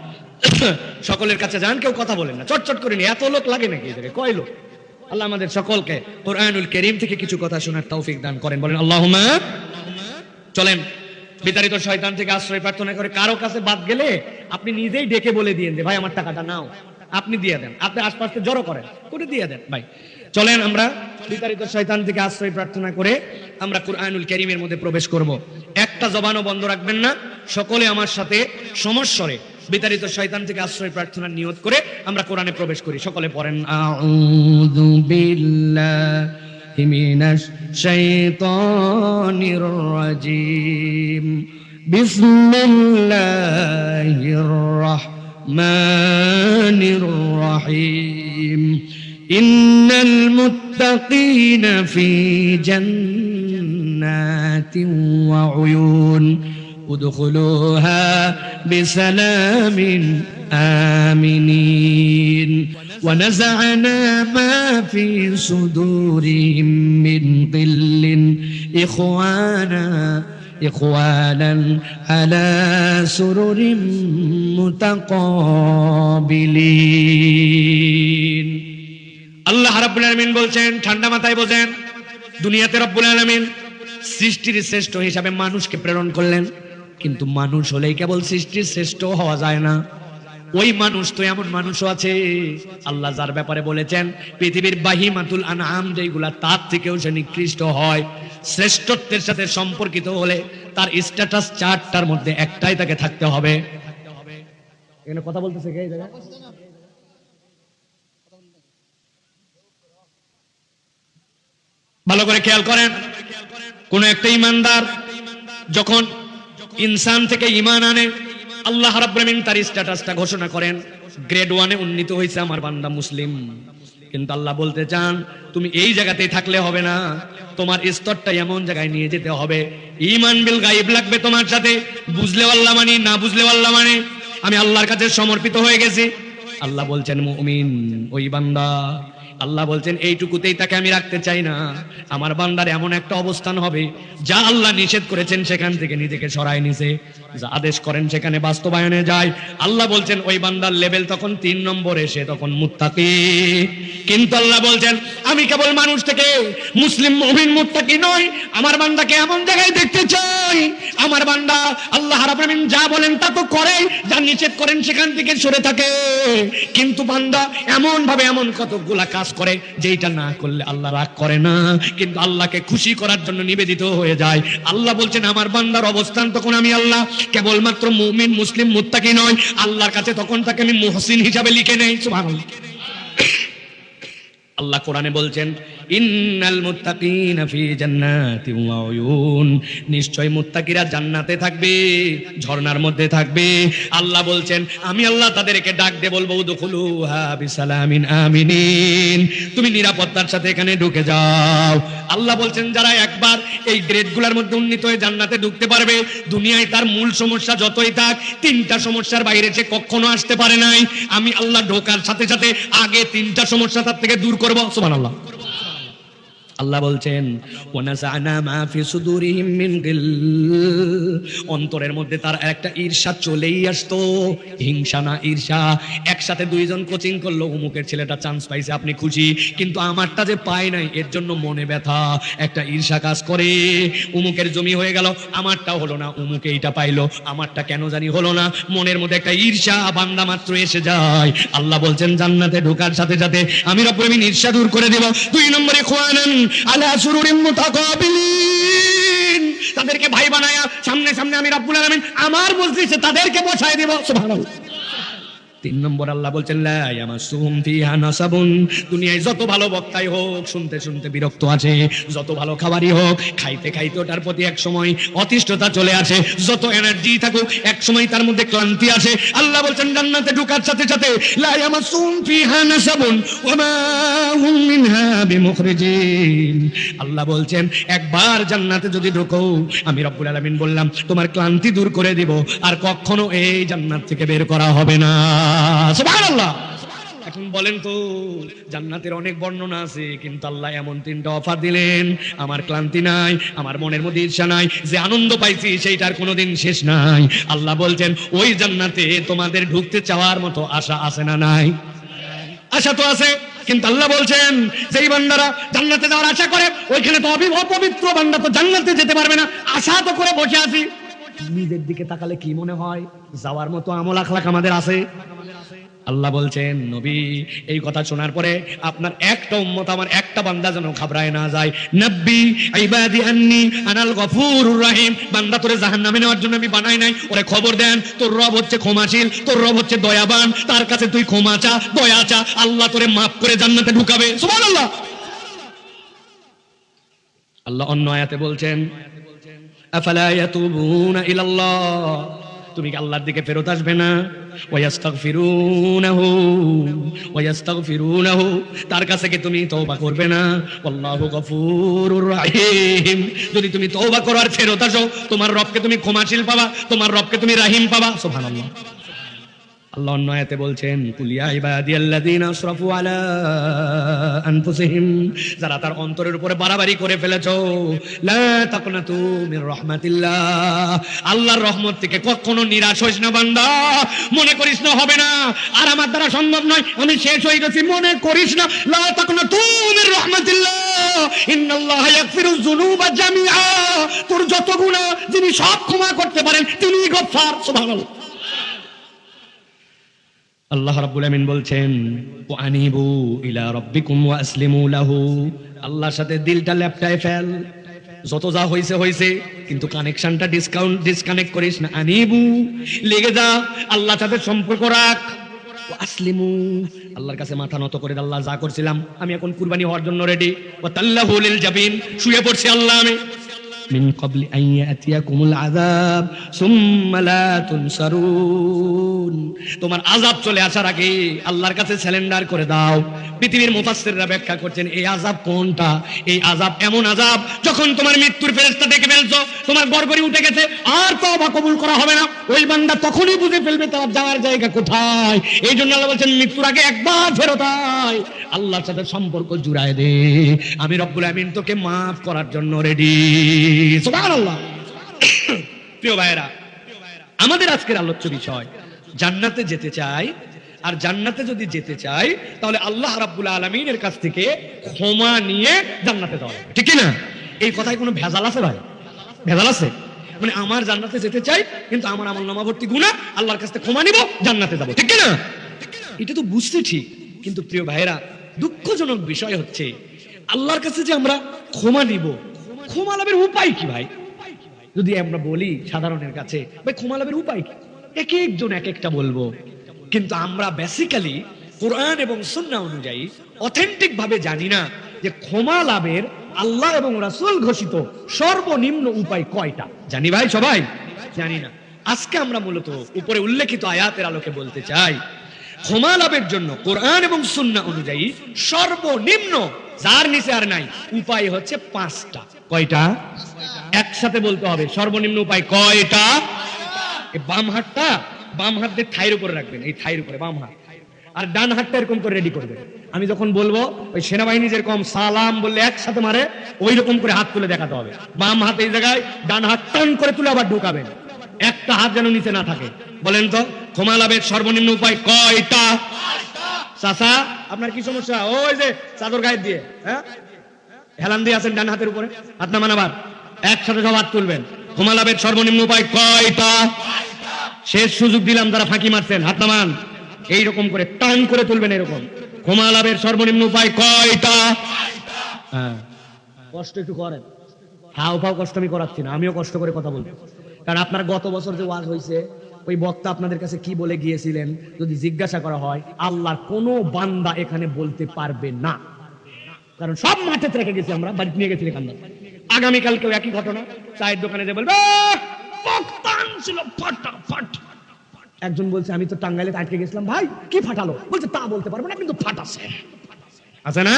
সকলের কাছে যান, কেউ কথা বলেন না, চটচট করে নি, এত লোক লাগে নাকি এই জায়গায়? কয় লোক? আল্লাহ আমাদের সকলকে কোরআনুল কারীম থেকে কিছু কথা শোনার তৌফিক দান করেন, বলেন আল্লাহুম্মা। চলেন বিতাড়িত শয়তান থেকে আশ্রয় প্রার্থনা করে, কারো কাছে বাদ গেলে আপনি নিজেই ডেকে বলে দিয়েন যে ভাই আমার টাকাটা নাও, আপনি দিয়ে দেন, আপনি আশপাশে জড়ো করেন, করে দিয়ে দেন ভাই। চলেন আমরা বিতাড়িত শয়তান থেকে আশ্রয় প্রার্থনা করে আমরা কোরআনুল কারীমের মধ্যে প্রবেশ করব। একটা জবানও বন্ধ রাখবেন না, সকলে আমার সাথে সমস্বরে বিতাড়িত শয়তান থেকে আশ্রয় প্রার্থনার নিয়ত করে আমরা কোরআনে প্রবেশ করি। সকলে পড়েন, আউযু বিল্লাহি মিনাশ শাইতানির রাজীম, বিসমিল্লাহির রাহমানির রাহিম, ইন্নাল মুত্তাকিনা ফি জান্নাতিন ওয়া উয়ুন, ادخلوها بسلام آمنين ونزعنا ما في صدورهم من غل إخوانا على سرر متقابلين। আল্লাহ রাব্বুল আলামিন বলছেন, ঠান্ডা মাথায় বোঝেন, দুনিয়াতে রব্বুল আলামিন সৃষ্টির শ্রেষ্ঠ হিসাবে মানুষকে প্রেরণ করলেন, কিন্তু মানুষ হলেই কেবল সৃষ্টির শ্রেষ্ঠ হওয়া যায় না, ওই মানুষ তো এমন মানুষও আছে আল্লাহ যার ব্যাপারে বলেছেন পৃথিবীর বাহিমাতুল আনআম যেগুলা তার থেকেও সে নিকৃষ্ট হয়, শ্রেষ্ঠত্বের সাথে সম্পর্কিত হলে তার স্ট্যাটাস চার্টটার মধ্যে একটাই তাকে থাকতে হবে। এখানে কথা বলতেছে কে এই জায়গায়? ভালো করে খেয়াল করেন, কোন একটা ইমানদার যখন ইনসান থেকে ঈমান আনে, আল্লাহ রাব্বুল আলামিন তার স্ট্যাটাসটা ঘোষণা করেন, গ্রেড 1-এ উন্নীত হয়েছে আমার বান্দা মুসলিম। কিন্তু আল্লাহ বলতে চান তুমি এই জায়গাতেই থাকলে হবে না, তোমার স্তরটা এমন জায়গায় নিয়ে যেতে হবে, ঈমান বিল গায়ব লাগবে তোমার সাথে, বুঝলেও আল্লাহ মানি, না বুঝলেও আল্লাহ মানে, আমি আল্লাহর কাছে সমর্পিত হয়ে গেছি। আল্লাহ বলছেন মুমিন ওই বান্দা, আল্লাহ বলছেন এইটুকুতেই তাকে আমি রাখতে চাই না, আমার বান্দার এমন একটা অবস্থান হবে যা আল্লাহ নিষেধ করেছেন সেখান থেকে নিজেকে সরায় নিছে, যা আদেশ করেন সেখানে বাস্তবায়নে যায়। আল্লাহ বলছেন ওই বান্দার লেভেল তখন 3 নম্বরে, সে তখন মুত্তাকি। কিন্তু আল্লাহ বলছেন আমি কেবল মানুষ থেকে মুসলিম মুমিন মুত্তাকি নই, আমার বান্দাকে এমন জায়গায় দেখতে চাই আমার বান্দা আল্লাহ রাব্বুল আলামিন যা বলেন তা তো করে, যা নিষেধ করেন সেখান থেকে সরে থাকে, কিন্তু বান্দা এমন ভাবে এমন কতগুলা কাজ করে যেটা না করলে আল্লাহ রাগ করে না, কিন্তু আল্লাহকে খুশি করার জন্য নিবেদিত হয়ে যায়। আল্লাহ বলছেন আমার বান্দার অবস্থান তখন আমি আল্লাহ কেবলমাত্র মুমিন মুসলিম মুত্তাকি নয়, আল্লাহর কাছে তখন তাকে আমি মুহসিন হিসাবে লিখে নেই। সুবহানাল্লাহ। আল্লাহ কোরআনে বলছেন ইন্নাল মুত্তাকিনা ফি জান্নাতিন ওয়া উয়ুন, নিশ্চয় মুত্তাকিরা জান্নাতে থাকবে, ঝর্ণার মধ্যে থাকবে। আল্লাহ বলছেন আমি আল্লাহ তাদেরকে ডাক দিয়ে বলবো উদখুলুহা বিসালামিন আমিনিন, তুমি নিরাপত্তার সাথে এখানে ঢুকে যাও। আল্লাহ বলছেন যারা একবার এই গ্রেডগুলোর মধ্যে উন্নীত হয়ে জান্নাতে ঢুকতে পারবে, দুনিয়ায় তার মূল সমস্যা যতই থাক 3টা সমস্যার বাইরে সে কখনো আসতে পারে নাই, আমি আল্লাহ ঢোকার সাথে সাথে আগে 3টা সমস্যা তার থেকে দূর করব। সুবহানাল্লাহ। আল্লাহ বলছেন ওয়ানাসানা মা ফি সুদুরিহিম মিন গিল, অন্তরের মধ্যে তার একটা ঈর্ষা চলেই আসতো, হিংসা না ঈর্ষা। একসাথে দুইজন কোচিং করলো, অমুকের ছেলেটা চান্স পাইছে, আপনি খুশি, কিন্তু আমারটা যে পায় নাই এর জন্য মনে ব্যথা, একটা ঈর্ষা কাজ করে। অমুকের জমি হয়ে গেল, আমারটা হলো না, অমুকে এইটা পাইলো, আমারটা কেন জানি হলো না, মনের মধ্যে একটা ঈর্ষা বান্দা মাত্র এসে যায়। আল্লাহ বলছেন জান্নাতে ঢোকার সাথে সাথে আমি রব্বুল আমিন ঈর্ষা দূর করে দেব। 2 নম্বরে খুয়ানান আলা সুরুরিন মুতাকাবিলিন, তাদেরকে ভাই বানায়া সামনে সামনে আমি রব্বুল আলামিন আমার মজলিসে তাদেরকে বসায় দেব। সুবহানাল্লাহ। 3 নম্বর আল্লাহ বলছেন লা ইয়ামাসুহুম ফিহা নাসাবুন, দুনিয়ায় যত ভালো বক্তাই হোক শুনতে শুনতে বিরক্ত আছে, যত ভালো খাবারই হোক খাইতে খাইতে ওটার প্রতি এক সময় অতিষ্ঠতা চলে আসে, যত এনার্জি থাকুক এক সময় তার মধ্যে ক্লান্তি আসে। আল্লাহ বলছেন জান্নাতে ঢোকার সাথে সাথে লা ইয়ামাসুহুম ফিহা নাসাবুন ওয়া মা হুম মিনহা বিমুখরিজিন। আল্লাহ বলছেন একবার জান্নাতে যদি ঢোকো আমি রব্বুল আলামিন বললাম তোমার ক্লান্তি দূর করে দিব, আর কখনো এই জান্নাত থেকে বের করা হবে না। সুবহানাল্লাহ। এখন বলেন তো জান্নাতের অনেক বর্ণনা আছে, কিন্তু আল্লাহ এমন 3টা অফার দিলেন, আমার ক্লান্তি নাই, আমার মনের মধ্যে ঈর্ষা নাই, যে আনন্দ পাইছি সেইটার কোনোদিন শেষ নাই। আল্লাহ বলছেন ওই জান্নাতে তোমাদের ঢুকতে চাওয়ার মতো আশা আছে না নাই? আশা তো আছে, কিন্তু আল্লাহ বলছেন যেই বান্দারা জান্নাতে যাওয়ার আশা করে ওইখানে তো অপবিত্র বান্দা তো জান্নাতে যেতে পারবে না। আশা তো করে বসে আছি, নিজের দিকে তাকালে কি মনে হয় যাওয়ার মতো আমল আখলাক আমাদের আছে? আল্লাহ বলছেন নবী এই কথা শোনার পরে আপনার একটা উম্মত, আমার একটা বান্দা যেন ঘাবড়ায় না যায়। নব্বি ইবাদি আন্নি আনাল গফুরুর রহিম, বান্দা তোরে জাহান্নামে নেওয়ার জন্য আমি বানাই নাই, ওরে খবর দেন তোর রব হচ্ছে ক্ষমাশীল, তোর রব হচ্ছে দয়াবান, তার কাছে তুই ক্ষমা চা, দয়া চা, আল্লাহ তোরে মাফ করে জান্নাতে ঢুকাবে। সুবহানাল্লাহ। আল্লাহ অন্য আয়াতে বলছেন আফালা ইয়াতুবুনা ইলাল্লাহ, তুমি কি আল্লাহর দিকে ফেরত আসবে না? ওয়াস্তাগফিরুনাহু, তার কাছে কি তুমি তওবা করবে না? আল্লাহু গফুরুর রহিম, যদি তুমি তওবা করো আর ফেরত আসো তোমার রবকে তুমি ক্ষমাশীল পাবা, তোমার রবকে তুমি রাহিম পাবা। সুবহানাল্লাহ। আল্লাহ অন্য আয়াতে বলছেন কুলিয়া ইবাদিয়াল্লাযীনা আসরাফু আলা আনফুসিহিম, যারা তার অন্তরের উপরে বাড়াবাড়ি করে ফেলেছো, লা তাকনাতু মির রাহমাতিল্লাহ, আল্লাহর রহমত থেকে কখনো নিরাশ হইস না বান্দা, মনে করিস না হবে না, আর আমার দ্বারা সম্ভব নয়, আমি শেষ হয়ে গেছি, মনে করিস না। লা তাকনাতু মির রাহমাতিল্লাহ ইন্নাল্লাহা ইয়াগফিরুয যুনুবা জামিআ, তোর যত গুনাহ যিনি সব ক্ষমা করতে পারেন তিনিই গফফার। সুবহানাল্লাহ। আল্লাহ রাব্বুল আমিন বলছেন ওয়া আনিবু ইলা রাব্বিকুম ওয়া আসলিমু লাহু, আল্লাহর সাথে দিলটা লেপটায় ফেল, যত যা হইছে হইছে, কিন্তু কানেকশনটা ডিসকানেক্ট করিস না। আনিবু, লেগে যা, আল্লাহর সাথে সম্পর্ক রাখ। ওয়া আসলিমু, আল্লাহর কাছে মাথা নত করে, আল্লাহ যা করছিলাম আমি এখন কুরবানি হওয়ার জন্য রেডি। ওয়া তাল্লাহু লিল জাবিন, শুয়ে পড়ছি আল্লাহ আমি। মিন ক্বাবলি আন ইয়াতিয়াকুমুল আযাব সুম্মা লা তুনসারুন, তোমার আযাব চলে আসার আগে আল্লাহর কাছে সারেন্ডার করে দাও। পৃথিবীর মুফাসসিররা ব্যাখ্যা করছেন এই আযাব কোনটা? এই আযাব এমন আযাব যখন তোমার মৃত্যুর ফেরেশতা ডেকে ফেলছো, তোমার গড়গড়ি উঠে গেছে, আর তওবা কবুল করা হবে না, ওই বান্দা তখনই বুঝে ফেলবে তার যাওয়ার জায়গা কোথায়। এই জন্য আল্লাহ বলছেন মৃত্যুর আগে একবার ফেরত আয়, আল্লাহর সাথে সম্পর্ক জুড়ায় দে, আমি রব্বুল আমিন তোকে মাফ করার জন্য রেডি। সুবহানাল্লাহ। প্রিয় ভাইরা, আমাদের আজকের আলোচ্য বিষয় জান্নাতে যেতে চাই, আর জান্নাতে যদি যেতে চাই তাহলে আল্লাহ রাব্বুল আলামিনের কাছ থেকে ক্ষমা নিয়ে জান্নাতে যাওয়া হবে, ঠিক না? এই কথায় কোনো ভেজাল আছে ভাই? ভেজাল আছে? মানে আমার জান্নাতে যেতে চাই কিন্তু আমার আমলনামা ভর্তি গুনাহ, আল্লাহর কাছ থেকে ক্ষমা নিব, জান্নাতে যাব, ঠিক না? এটা তো বুঝতে ঠিক, কিন্তু প্রিয় ভাইরা দুঃখজনক বিষয় হচ্ছে আল্লাহর কাছে যে আমরা ক্ষমা নিব, ক্ষমা লাভের উপায় কি ভাই? যদি আমরা বলি সাধারণের কাছে ভাই ক্ষমা লাভের উপায় কি, এক একজন এক একটা বলবো, কিন্তু আমরা বেসিক্যালি কোরআন এবং সুন্নাহ অনুযায়ী অথেন্টিক ভাবে জানি না যে ক্ষমা লাভের আল্লাহ এবং রাসূল ঘোষিত সর্বনিম্ন উপায় কয়টা। জানি ভাই? সবাই জানি না। আজকে আমরা মূলত উপরে উল্লেখিত আয়াতের আলোকে বলতে চাই ক্ষমা লাভের জন্য কোরআন এবং সুন্নাহ অনুযায়ী সর্বনিম্ন, যার নিচে আর নাই, উপায় হচ্ছে 5টা। কয়টা? একসাথে বলতে হবে। সর্বনিম্ন উপায় কয়টা? বাম হাতটা, বাম হাত দিয়ে থাইয়ের উপরে রাখবেন, এই থাইয়ের উপরে বাম হাত, আর ডান হাতটা এরকম করে রেডি করবেন, আমি যখন বলবো ওই সেনাবাহিনী যেরকম সালাম বললে একসাথে মারে ওই রকম করে হাত তুলে দেখাতে হবে। বাম হাত এই জায়গায়, ডান হাত টান করে তুলে আবার ঢুকাবেন, একটা হাত যেন নিচে না থাকে। বলেন তো ক্ষমা লাভের সর্বনিম্ন উপায় কয়টা? চাচা আপনার কি সমস্যা? ওই যে চাদর গায়ে দিয়ে হেলান দিয়ে আছেন ডান হাতের উপরে, হাত নামান, আবার একসাথে সব হাত তুলবেন। ক্ষমা লাভের সর্বনিম্ন উপায় কয়টা? শেষ সুযোগ দিলাম, যারা ফাঁকি মারছেন হাত নামান, এইরকম করে টান করে তুলবেন এরকম। ক্ষমা লাভের সর্বনিম্ন উপায় কয়টা? হ্যাঁ, কষ্ট একটু করেন, হাও ফাও কষ্ট আমি করাচ্ছি না, আমিও কষ্ট করে কথা বলবো। কারণ আপনার গত বছর যে ওয়াজ হয়েছে ওই বক্তা আপনাদের কাছে কি বলে গিয়েছিলেন যদি জিজ্ঞাসা করা হয়, আল্লাহর কোনো বান্দা এখানে বলতে পারবে না, কারণ সব মাঠে রেখে গেছি আমরা, বাড়িতে নিয়ে গেছি কান্দা। আগামীকালকেও একই ঘটনা, চায়ের দোকানে যে বলবে বক্তান ছিল ফাটাফাট। একজন বলছে আমি তো টাঙ্গাইলে আটকে গেছিলাম, ভাই কি ফাটালো? বলছে তা বলতে পারবো না, কিন্তু ফাটাছে আছে না।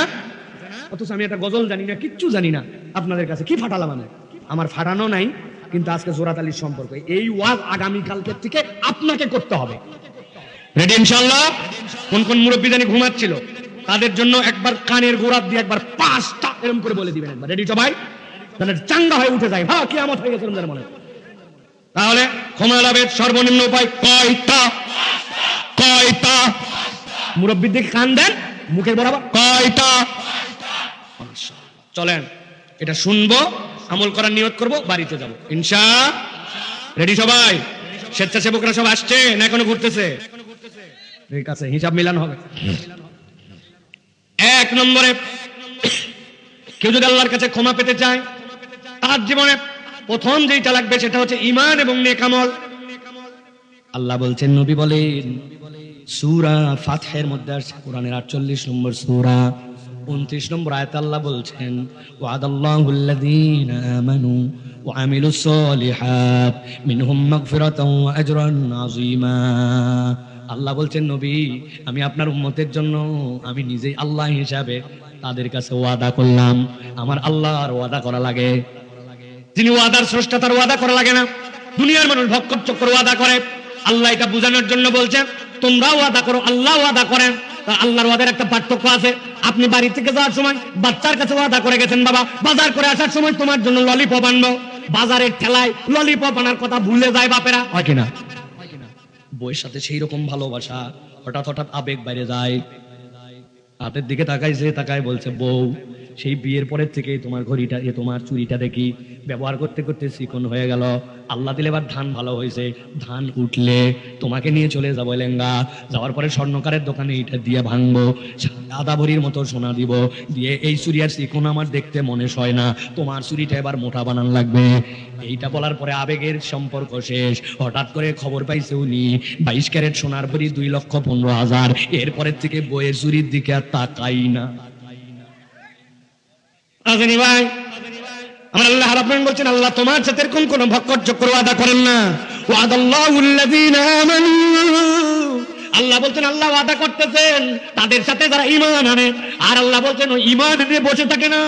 অথচ আমি একটা গজল জানি না, কিচ্ছু জানি না, আপনাদের কাছে কি ফাটালাম আমি? আমার ফাটানো নাই, কিন্তু আজকে জোরাত আলীর সম্পর্ক এই ওয়াজ আগামীকালকের থেকে আপনাকে করতে হবে। রেডি ইনশাআল্লাহ? কোন কোন মুরব্বী জানি ঘুমাচ্ছিল, তাদের জন্য একবার কানের গোড়া দিয়ে একবার 5টা এরকম করে বলে দিবেন একবার। রেডি সবাই? তাহলে চাঙ্গা হয়ে উঠে যায়, হ্যাঁ কিয়ামত হয়ে গেছে রমজানের মনে। তাহলে ক্ষমা লাভের সর্বনিম্ন উপায় কয়টা? কয়টা? মুরব্বীর দিকে কান দেন, মুখের বরাবর কয়টা? চলেন এটা শুনবো, আমল করার নিয়ত করব, বাড়িতে যাব ইনশাআল্লাহ। রেডি সবাই? স্বেচ্ছাসেবকরা সব আসছে না এখনো ঘুরতেছে? ঠিক আছে, হিসাব মিলান হবে। 1 নম্বরে, কেউ যদি আল্লাহর কাছে ক্ষমা পেতে চায়, তার জীবনে প্রথম যেটা লাগবে সেটা হচ্ছে ঈমান এবং নেক আমল। আল্লাহ বলছেন, নবী বলেন, সূরা ফাতহের মধ্যে আছে, কোরআনের 48 নম্বর সূরা 29 নম্বর আয়াত আল্লাহ বলছেন, ওয়াদাল্লাহুল লাযীনা আমানু ওয়া আমিলুস সলিহাত মিনহুম মাগফিরাতাও ওয়া আজরান আযীমা। আল্লাহ বলছেন, নবী আমি আপনার উম্মতের জন্য আমি নিজেই আল্লাহ হিসাবে তাদের কাছে ওয়াদা করলাম। আমার আল্লাহর ওয়াদা করা লাগে, যিনি ওয়াদার স্রষ্টা তার ওয়াদা করা লাগে না। দুনিয়ার মানুষ ভক্কর চক্কর ওয়াদা করে, আল্লাহ এটা বোঝানোর জন্য বলছেন তোমরা ওয়াদা করো, আল্লাহ ওয়াদা করেন। আল্লাহর ওয়াদার একটা পার্থক্য আছে। আপনি বাড়ি থেকে যাওয়ার সময় বাচ্চার কাছে ওয়াদা করে গেছেন, বাবা বাজার করে আসার সময় তোমার জন্য ললিপপ আনবো, বাজারের ঠেলায় ললিপপ আনার কথা ভুলে যায় বাপেরা, হয় কিনা? বইয়ের সাথে সেই রকম ভালোবাসা, হঠাৎ হঠাৎ আবেগ বাইরে যায়, হাতের দিকে তাকাইছে, তাকায় বলছে বউ সেই বিয়ের পরের থেকে তোমার ঘড়িটা তোমার চুরিটা দেখি ব্যবহার করতে করতে চিকন হয়ে গেল। আল্লাহ দিলে এবার ধান ভালো হয়েছে, ধান উঠলে তোমাকে নিয়ে চলে যাবো লেঙ্গা, যাওয়ার পরে স্বর্ণকারের দোকানে এটা দিয়ে ভাঙবো, আধা ভরির মতো সোনা দিব, দিয়ে এই চুরি আর চিকন আমার দেখতে মনে হয় না, তোমার চুরিটা এবার মোটা বানান লাগবে। এইটা বলার পরে আবেগের সম্পর্ক শেষ। হঠাৎ করে খবর পাইছে উনি 22 ক্যারেট সোনার ভরি 2,15,000। এরপরের থেকে বইয়ের চুরির দিকে আর তাকাই না। আসেনি ভাই? আমার আল্লাহ রাব্বুল বলছেন, আল্লাহ তোমার সাথে এরকম কোন ভক্কর চক্র ওয়াদা করেন না। ওয়াদাল্লাহুল লাযীনা আমানু, আল্লাহ বলছেন আল্লাহ ওয়াদা করতেছেন তাদের সাথে যারা ঈমান আনে। আর আল্লাহ বলছেন ওই ঈমান নিয়ে বসে থাকে না,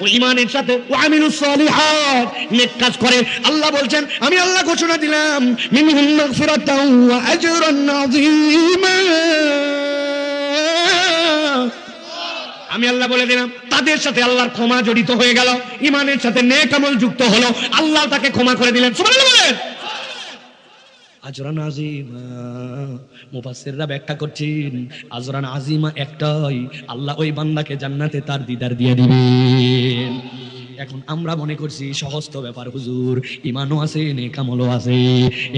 ওই ঈমানের সাথে ওয়া আমিলুস সলিহাত, নেক কাজ করে। আল্লাহ বলছেন আমি আল্লাহ ঘোষণা দিলাম, মিনহুম মাগফিরাতাও ওয়া আজরান আযীমা। আমি আল্লাহ বলে দিলাম তাদের সাথে আল্লাহর ক্ষমা জড়িত হয়ে গেল, ঈমানের সাথে নেক আমল যুক্ত হলো, আল্লাহ তাকে ক্ষমা করে দিলেন। সুবহানাল্লাহ বলেন। আজরান আযীমা, মুফাসসিররা ব্যাখ্যা করছেন আজরান আযীমা একটাই, আল্লাহ ওই বান্দাকে জান্নাতে তার দিদার দিয়ে দিবেন। এখন আমরা মনে করছি সহজ তো ব্যাপার হুজুর, ঈমানও আছে নেক আমলও আছে।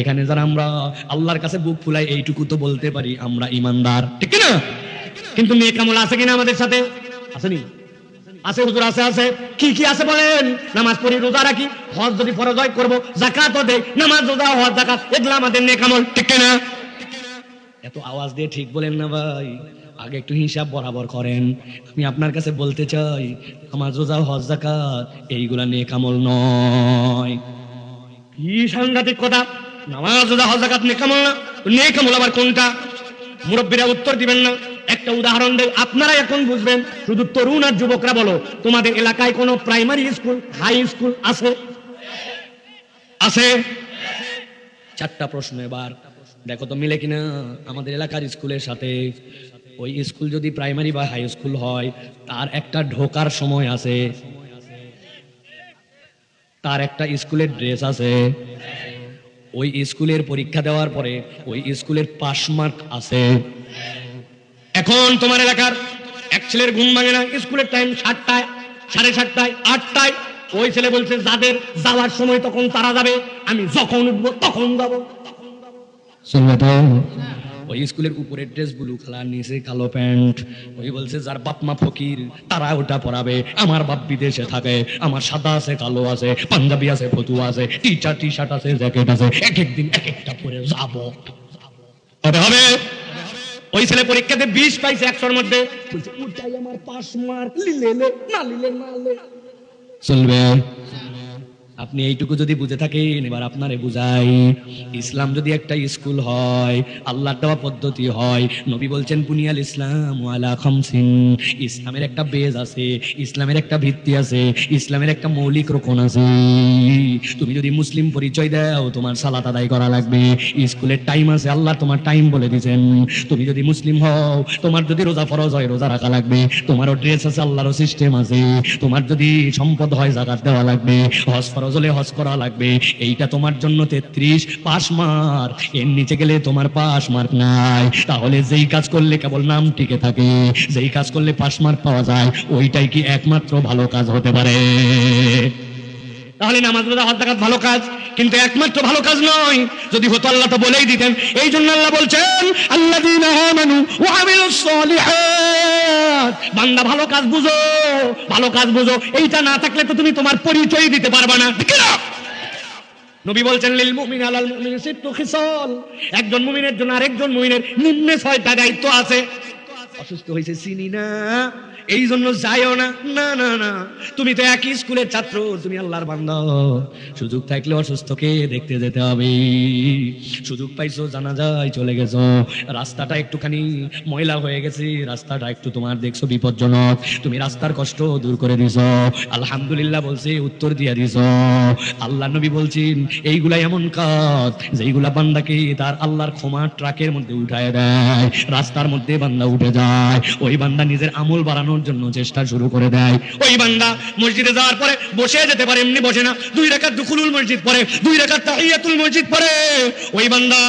এখানে যারা আমরা আল্লাহর কাছে বুক ফুলাই এইটুকু তো বলতে পারি আমরা ঈমানদার, ঠিক না? কিন্তু নেক আমল আছে কিনা আমাদের সাথে? আসেনি? আছে হুজুর, আছে। আছে কি কি আছে বলেন? নামাজ পড়ি, রোজা রাখি, হজ যদি ফরজ হয় করব, যাকাতও দেই, নামাজ রোজা হজ যাকাত এগুলো আমাদের নেক আমল, ঠিক না? এত আওয়াজ দিয়ে ঠিক বলেন না ভাই, আগে একটু হিসাব বরাবর করেন। আমি আপনার কাছে বলতে চাই নামাজ রোজা হজ যাকাত এইগুলা নেক আমল নয়। কি সাংঘাতিক কথা! নামাজ রোজা হজ যাকাত নেক আমল না, নেক আমল আবার কোনটা? মুরব্বীরা উত্তর দিবেন না। একটা উদাহরণ দেই, আপনারা এখন বুঝবেন। শুধু তরুণ আর যুবকরা বলো, তোমাদের এলাকায় কোনো প্রাইমারি স্কুল, হাই স্কুল আছে? আছে? 4টা প্রশ্ন এবার দেখো তো মিলে কিনা আমাদের এলাকার স্কুলের সাথে। ওই স্কুল যদি প্রাইমারি বা হাই স্কুল হয়, তার একটা ঢোকার সময় আছে, তার একটা স্কুলের ড্রেস আছে, ওই স্কুলের পরীক্ষা দেওয়ার পরে ওই স্কুলের পাস মার্ক আছে। এখন তোমার এলাকার এক ছেলের ঘুম ভাঙে না, স্কুলের টাইম 7টায়, 7:30টায়, 8টায়। ওই ছেলে বলছে যাদের যাওয়ার সময় তখন তারা যাবে, আমি যখন উঠবো তখন যাবো। চলবে তো? ওই স্কুলের উপরের ড্রেস ব্লু কালার, নিচে কালো প্যান্ট। ওই বলছে যার বাপ মা ফকির তারা ওটা পরাবে, আমার বাপ বিদেশে থাকে, আমার সাদা আছে, কালো আছে, পাঞ্জাবি আছে, ফতুয়া আছে, টি শার্ট আছে, জ্যাকেট আছে, এক এক দিন এক একটা পরে যাবো। হবে হবে। ওই ছেলে পরীক্ষাতে 20 পাইছে 100-র মধ্যে, বলছে ওটাই আমার পাস মার্ক, লিলে না লিলে না লে। চলবে? আপনি এইটুকু যদি বুঝে থাকেন, এবার আপনারে বুঝাই, ইসলাম যদি একটা স্কুল হয়, আল্লাহর দেওয়া পদ্ধতি হয়, নবী বলছেন বুনিয়াল ইসলাম আলা খামসিন, ইসলামের একটা বেজ আছে, ইসলামের একটা ভিত্তি আছে, ইসলামের একটা মৌলিক রকম আছে। তুমি যদি মুসলিম পরিচয় দাও, তোমার সালাত আদায় করা লাগবে, স্কুলের টাইম আছে, আল্লাহ তোমার টাইম বলে দিয়েছেন। তুমি যদি মুসলিম হও, তোমার যদি রোজা ফরজ হয়, রোজা রাখা লাগবে, তোমারও ড্রেস আছে, আল্লাহরও সিস্টেম আছে। তোমার যদি সম্পদ হয়, যাকাত দেওয়া লাগবে, হজ ফরজ হলে হজ করা লাগবে। এইটা তোমার জন্য 33 পাস মার্ক, এর নিচে গেলে তোমার পাস মার্ক নাই। তাহলে যেই কাজ করলে কেবল নাম টিকে থাকে, যেই কাজ করলে পাস মার্ক পাওয়া যায়, ওইটাই কি একমাত্র ভালো কাজ হতে পারে? তাহলে নামাজ রোজা হজ যাকাত ভালো কাজ, কিন্তু একমাত্র ভালো কাজ নয়। যদি হতো আল্লাহ তো বলেই দিতেন। এই জন্য আল্লাহ বলছেন আল্লাযীনা আমানু ওয়া আমিলুস সালিহাত, বান্দা ভালো কাজ বুঝো, ভালো কাজ বুঝো। এইটা না থাকলে তো তুমি তোমার পরিচয় দিতে পারবে না, ঠিক না? নবী বলছেন লিল মুমিন আলাল মুমিন সিত্তু খিসাল, একজন মুমিনের জন্য আরেকজন মুমিনের নিম্নে 6টা দায়িত্ব আছে। অসুস্থ হয়েছে চিনি না, এই জন্য যাইও না, না না না, তুমি তো একই স্কুলের ছাত্র, তুমি আল্লাহর বান্দা, সুযোগ থাকলে অসুস্থকে দেখতে যেতে হবে। সুযোগ পাইছো, জানাজায় চলে গেছো, রাস্তাটা একটুখানি ময়লা হয়ে গেছে, রাস্তাটা একটু তোমার দেখছো বিপজ্জনক, তুমি রাস্তার কষ্ট দূর করে দিছো, আলহামদুলিল্লাহ বলছে, উত্তর দিয়ে দিছো। আল্লাহ নবী বলছেন এইগুলা এমন কাজ যেইগুলা বান্দাকে তার আল্লাহর ক্ষমা ট্রাকের মধ্যে উঠায় দেয়, রাস্তার মধ্যে বান্দা উঠে যায়, ওই বান্দা নিজের আমল বাড়ানোর জন্য চেষ্টা শুরু করে দেয়। ওই বান্দা মসজিদে যাওয়ার পরে বসে যেতে পারে, এমনি বসে না, 2 রাকাত দুখুলুল মসজিদ পড়ে, 2 রাকাত তাহিয়াতুল মসজিদ পড়ে। ওই বান্দা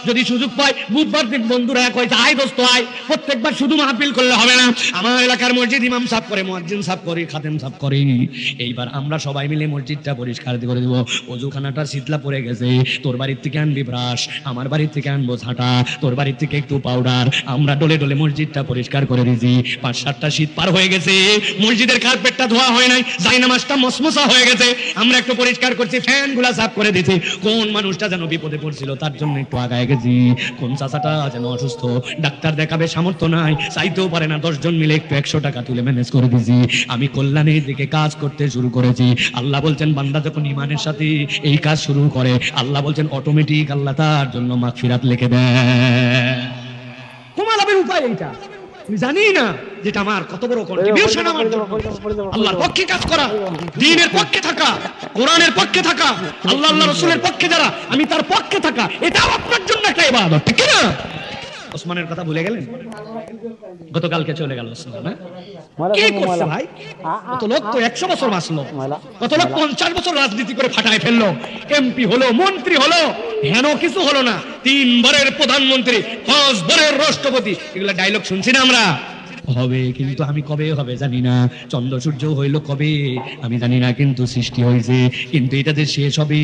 যদি সুযোগ পায়, বুধবার দিন বন্ধুরা এক হয়েছে, আয় দোস্ত আয়, প্রত্যেকবার শুধু মাহফিল করলে হবে না, আমার এলাকার মসজিদ ইমাম সাহেব করে, মুয়াজ্জিন সাহেব করে, খাদেম সাহেব করে, এইবার আমরা সবাই মিলে মসজিদটা পরিষ্কার করে দেবো। অজুখানাটা শীতলা পড়ে গেছে, তোর বাড়ির থেকে আনবি ব্রাশ, আমার বাড়ির থেকে আনবো ঝাঁটা, তোর বাড়ির থেকে একটু পাউডার, আমরা ডলে ডলে মসজিদটা পরিষ্কার করে দিয়েছি। 5-7টা শীত পার হয়ে গেছে, মসজিদের কার্পেটটা ধোয়া হয় নাই, জায়নামাজটা মসমসা হয়ে গেছে, আমরা একটু পরিষ্কার করছি, ফ্যান গুলা সাফ করে দিয়েছি। কোন মানুষটা যেন বিপদে পড়ছিল, তার জন্য একটু আগায় গেছি। কোন চাচাটা যেন অসুস্থ, ডাক্তার দেখাবে সামর্থ্য নাই, চাইতেও পারে না, 10 জন মিলে একটু 100 টাকা তুলে ম্যানেজ করে দিয়েছি। আমি কল্যাণের দিকে কাজ করতে শুরু করেছি। আল্লাহ বলছেন বান্দা যখন ঈমানের সাথে এই কাজ শুরু করে, আল্লাহ বলছেন অটোমেটিক আল্লাহ তার জন্য মাগফিরাত লিখে দেয়। তোমার উপায় এইটা, আমি জানি না যেটা আমার কত বড় কন্ট্রিবিউশন, আমার জন্য আল্লাহর পক্ষে কাজ করা, দ্বীনের পক্ষে থাকা, কোরআনের পক্ষে থাকা, আল্লাহ আল্লাহ রাসূলের পক্ষে যারা, আমি তার পক্ষে থাকা, এটাও আপনার জন্য একটা ইবাদত, ঠিক না? ওসমানের কথা ভুলে গেলেন? গতকালকে চলে গেল ওসমান, কি করছে ভাই? কত লোক তো 100 বছর বাঁচলো, কত লোক 50 বছর রাজনীতি করে ফাটায় ফেললো, এমপি হলো, মন্ত্রী হলো, হেন কিছু হলো না, 3 বারের প্রধানমন্ত্রী, 5 বারের রাষ্ট্রপতি, এগুলা ডায়লগ শুনছি না আমরা। হবে, কিন্তু আমি কবে হবে জানি না, চন্দ্র সূর্য হইল কবে আমি জানি না, কিন্তু সৃষ্টি হয়েছে, কিন্তু এটা যে শেষ হবে,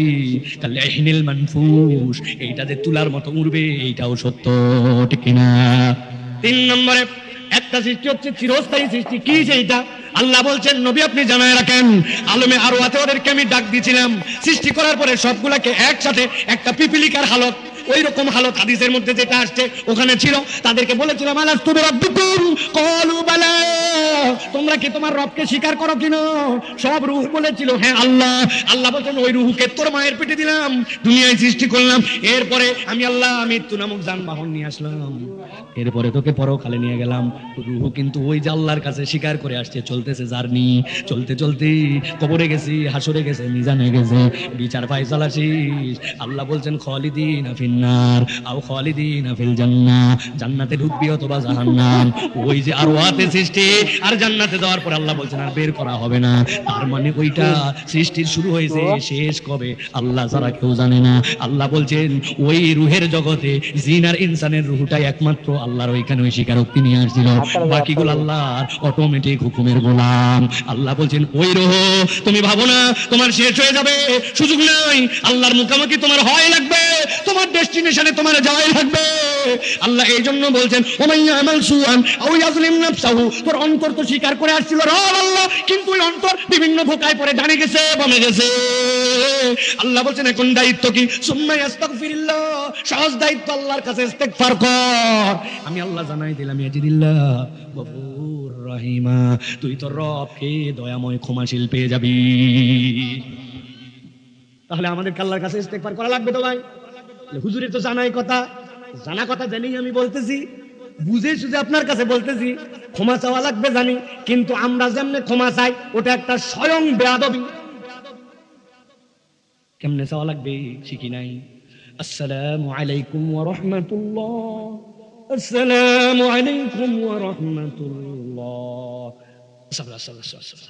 কাল্লাহিনিল মানফুস, এইটা যে তুলার মতো উড়বে, এইটাও সত্য, ঠিক কিনা? 3 নম্বরে একটা সৃষ্টি হচ্ছে চিরস্থায়ী সৃষ্টি, কি সেইটা? আল্লাহ বলছেন নবী আপনি জানায় রাখেন, আলমে আরওয়াতে ওদেরকে আমি ডাক দিয়েছিলাম, সৃষ্টি করার পরে সবগুলাকে একসাথে একটা পিপিলিকার হালত, ওই রকম হালত হাদিসের মধ্যে যেটা আসছে ওখানে ছিল, তাদেরকে বলেছিলাম আলাস্তু বিরাব্বিকুম ক্বালু বালা, তোমরা কি তোমার রবকে স্বীকার করো কিনা? সব রূহ বলেছিল হ্যাঁ আল্লাহ। আল্লাহ বলেন ওই রূহকে তোর মায়ের পেটে দিলাম, দুনিয়ায় সৃষ্টি করলাম, এরপরে আমি আল্লাহ মৃত্যু নামক যানবাহন নিয়ে আসলাম, এরপরে তোকে পরকালে নিয়ে গেলাম। রূহ কিন্তু ওই যে আল্লাহর কাছে স্বীকার করে আসছে, চলতেছে জার্নি, চলতে চলতে কবরে গেছি, হাসরে গেছে, মিজানে গেছে, বিচার ফায়সালা শেষ। আল্লাহ বলছেন খালিদিন ফিন ফিন্নার আও খালিদিনা ফিল জান্নাহ, জান্নাতে ঢুকবি অথবা জাহান্নাম। ওই যে আরওয়াতে সৃষ্টি আর জান্নাতে যাওয়ার পর আল্লাহ বলছেন আর বের করা হবে না। তার মানে ওইটা সৃষ্টির শুরু হয়েছে, শেষ কবে আল্লাহ ছাড়া কেউ জানে না। আল্লাহ বলছেন ওই রুহের জগতে জিন আর ইনসানের রুহটাই একমাত্র আল্লাহর ওইখানে ওই স্বীকারোক্তি নিয়ে আসছিল, বাকিগুলো আল্লাহর অটোমেটিক হুকুমের গোলাম। আল্লাহ বলছেন ওই রুহ তুমি ভাবো না তোমার শেষ হয়ে যাবে, সুযোগ নাই, আল্লাহর মুখামুখি তোমার হয় লাগবে, তোমার ডেস্টিনেশনে তোমার যাওয়াই লাগবে। আল্লাহ এই জন্য বলছেন ওমাইয়া আমাল সুআন আও ইয়াজলিম নাফসাহু, তোর অন্তর তো স্বীকার করে আসছিল রব আল্লাহ, কিন্তু ওই অন্তর বিভিন্ন ধোঁকায় পড়ে জানে গেছে, বনে গেছে। আল্লাহ বলছেন এখন দায়িত্ব কি? সুম্মা ইস্তাগফিরুল্লাহ, সহজ দায়িত্ব আল্লাহর কাছে ইস্তেগফার কর। আমি আল্লাহ জানাই দিলাম ইয়াজিদিল্লাহ গফুর রহিমা, তুই তোর রবকে দয়াময় ক্ষমাশীল পেয়ে যাবি। তাহলে আমাদের আল্লাহর কাছে ইস্তেগফার করা লাগবে তো ভাই। হুজুরের তো জানাই কথা, জানা কথা জেনেই আমি বলতেছি, বুঝে শুধু আপনার কাছে বলতেছি, ক্ষমা চাওয়া লাগবে জানি, কিন্তু আমরা যেমনে ক্ষমা চাই ওটা একটা স্বয়ং বেয়াদবি। কেমনে চাওয়া লাগবে শিখি নাই। আসসালামু আলাইকুম ওয়া রাহমাতুল্লাহ, আসসালামু আলাইকুম ওয়া রাহমাতুল্লাহ,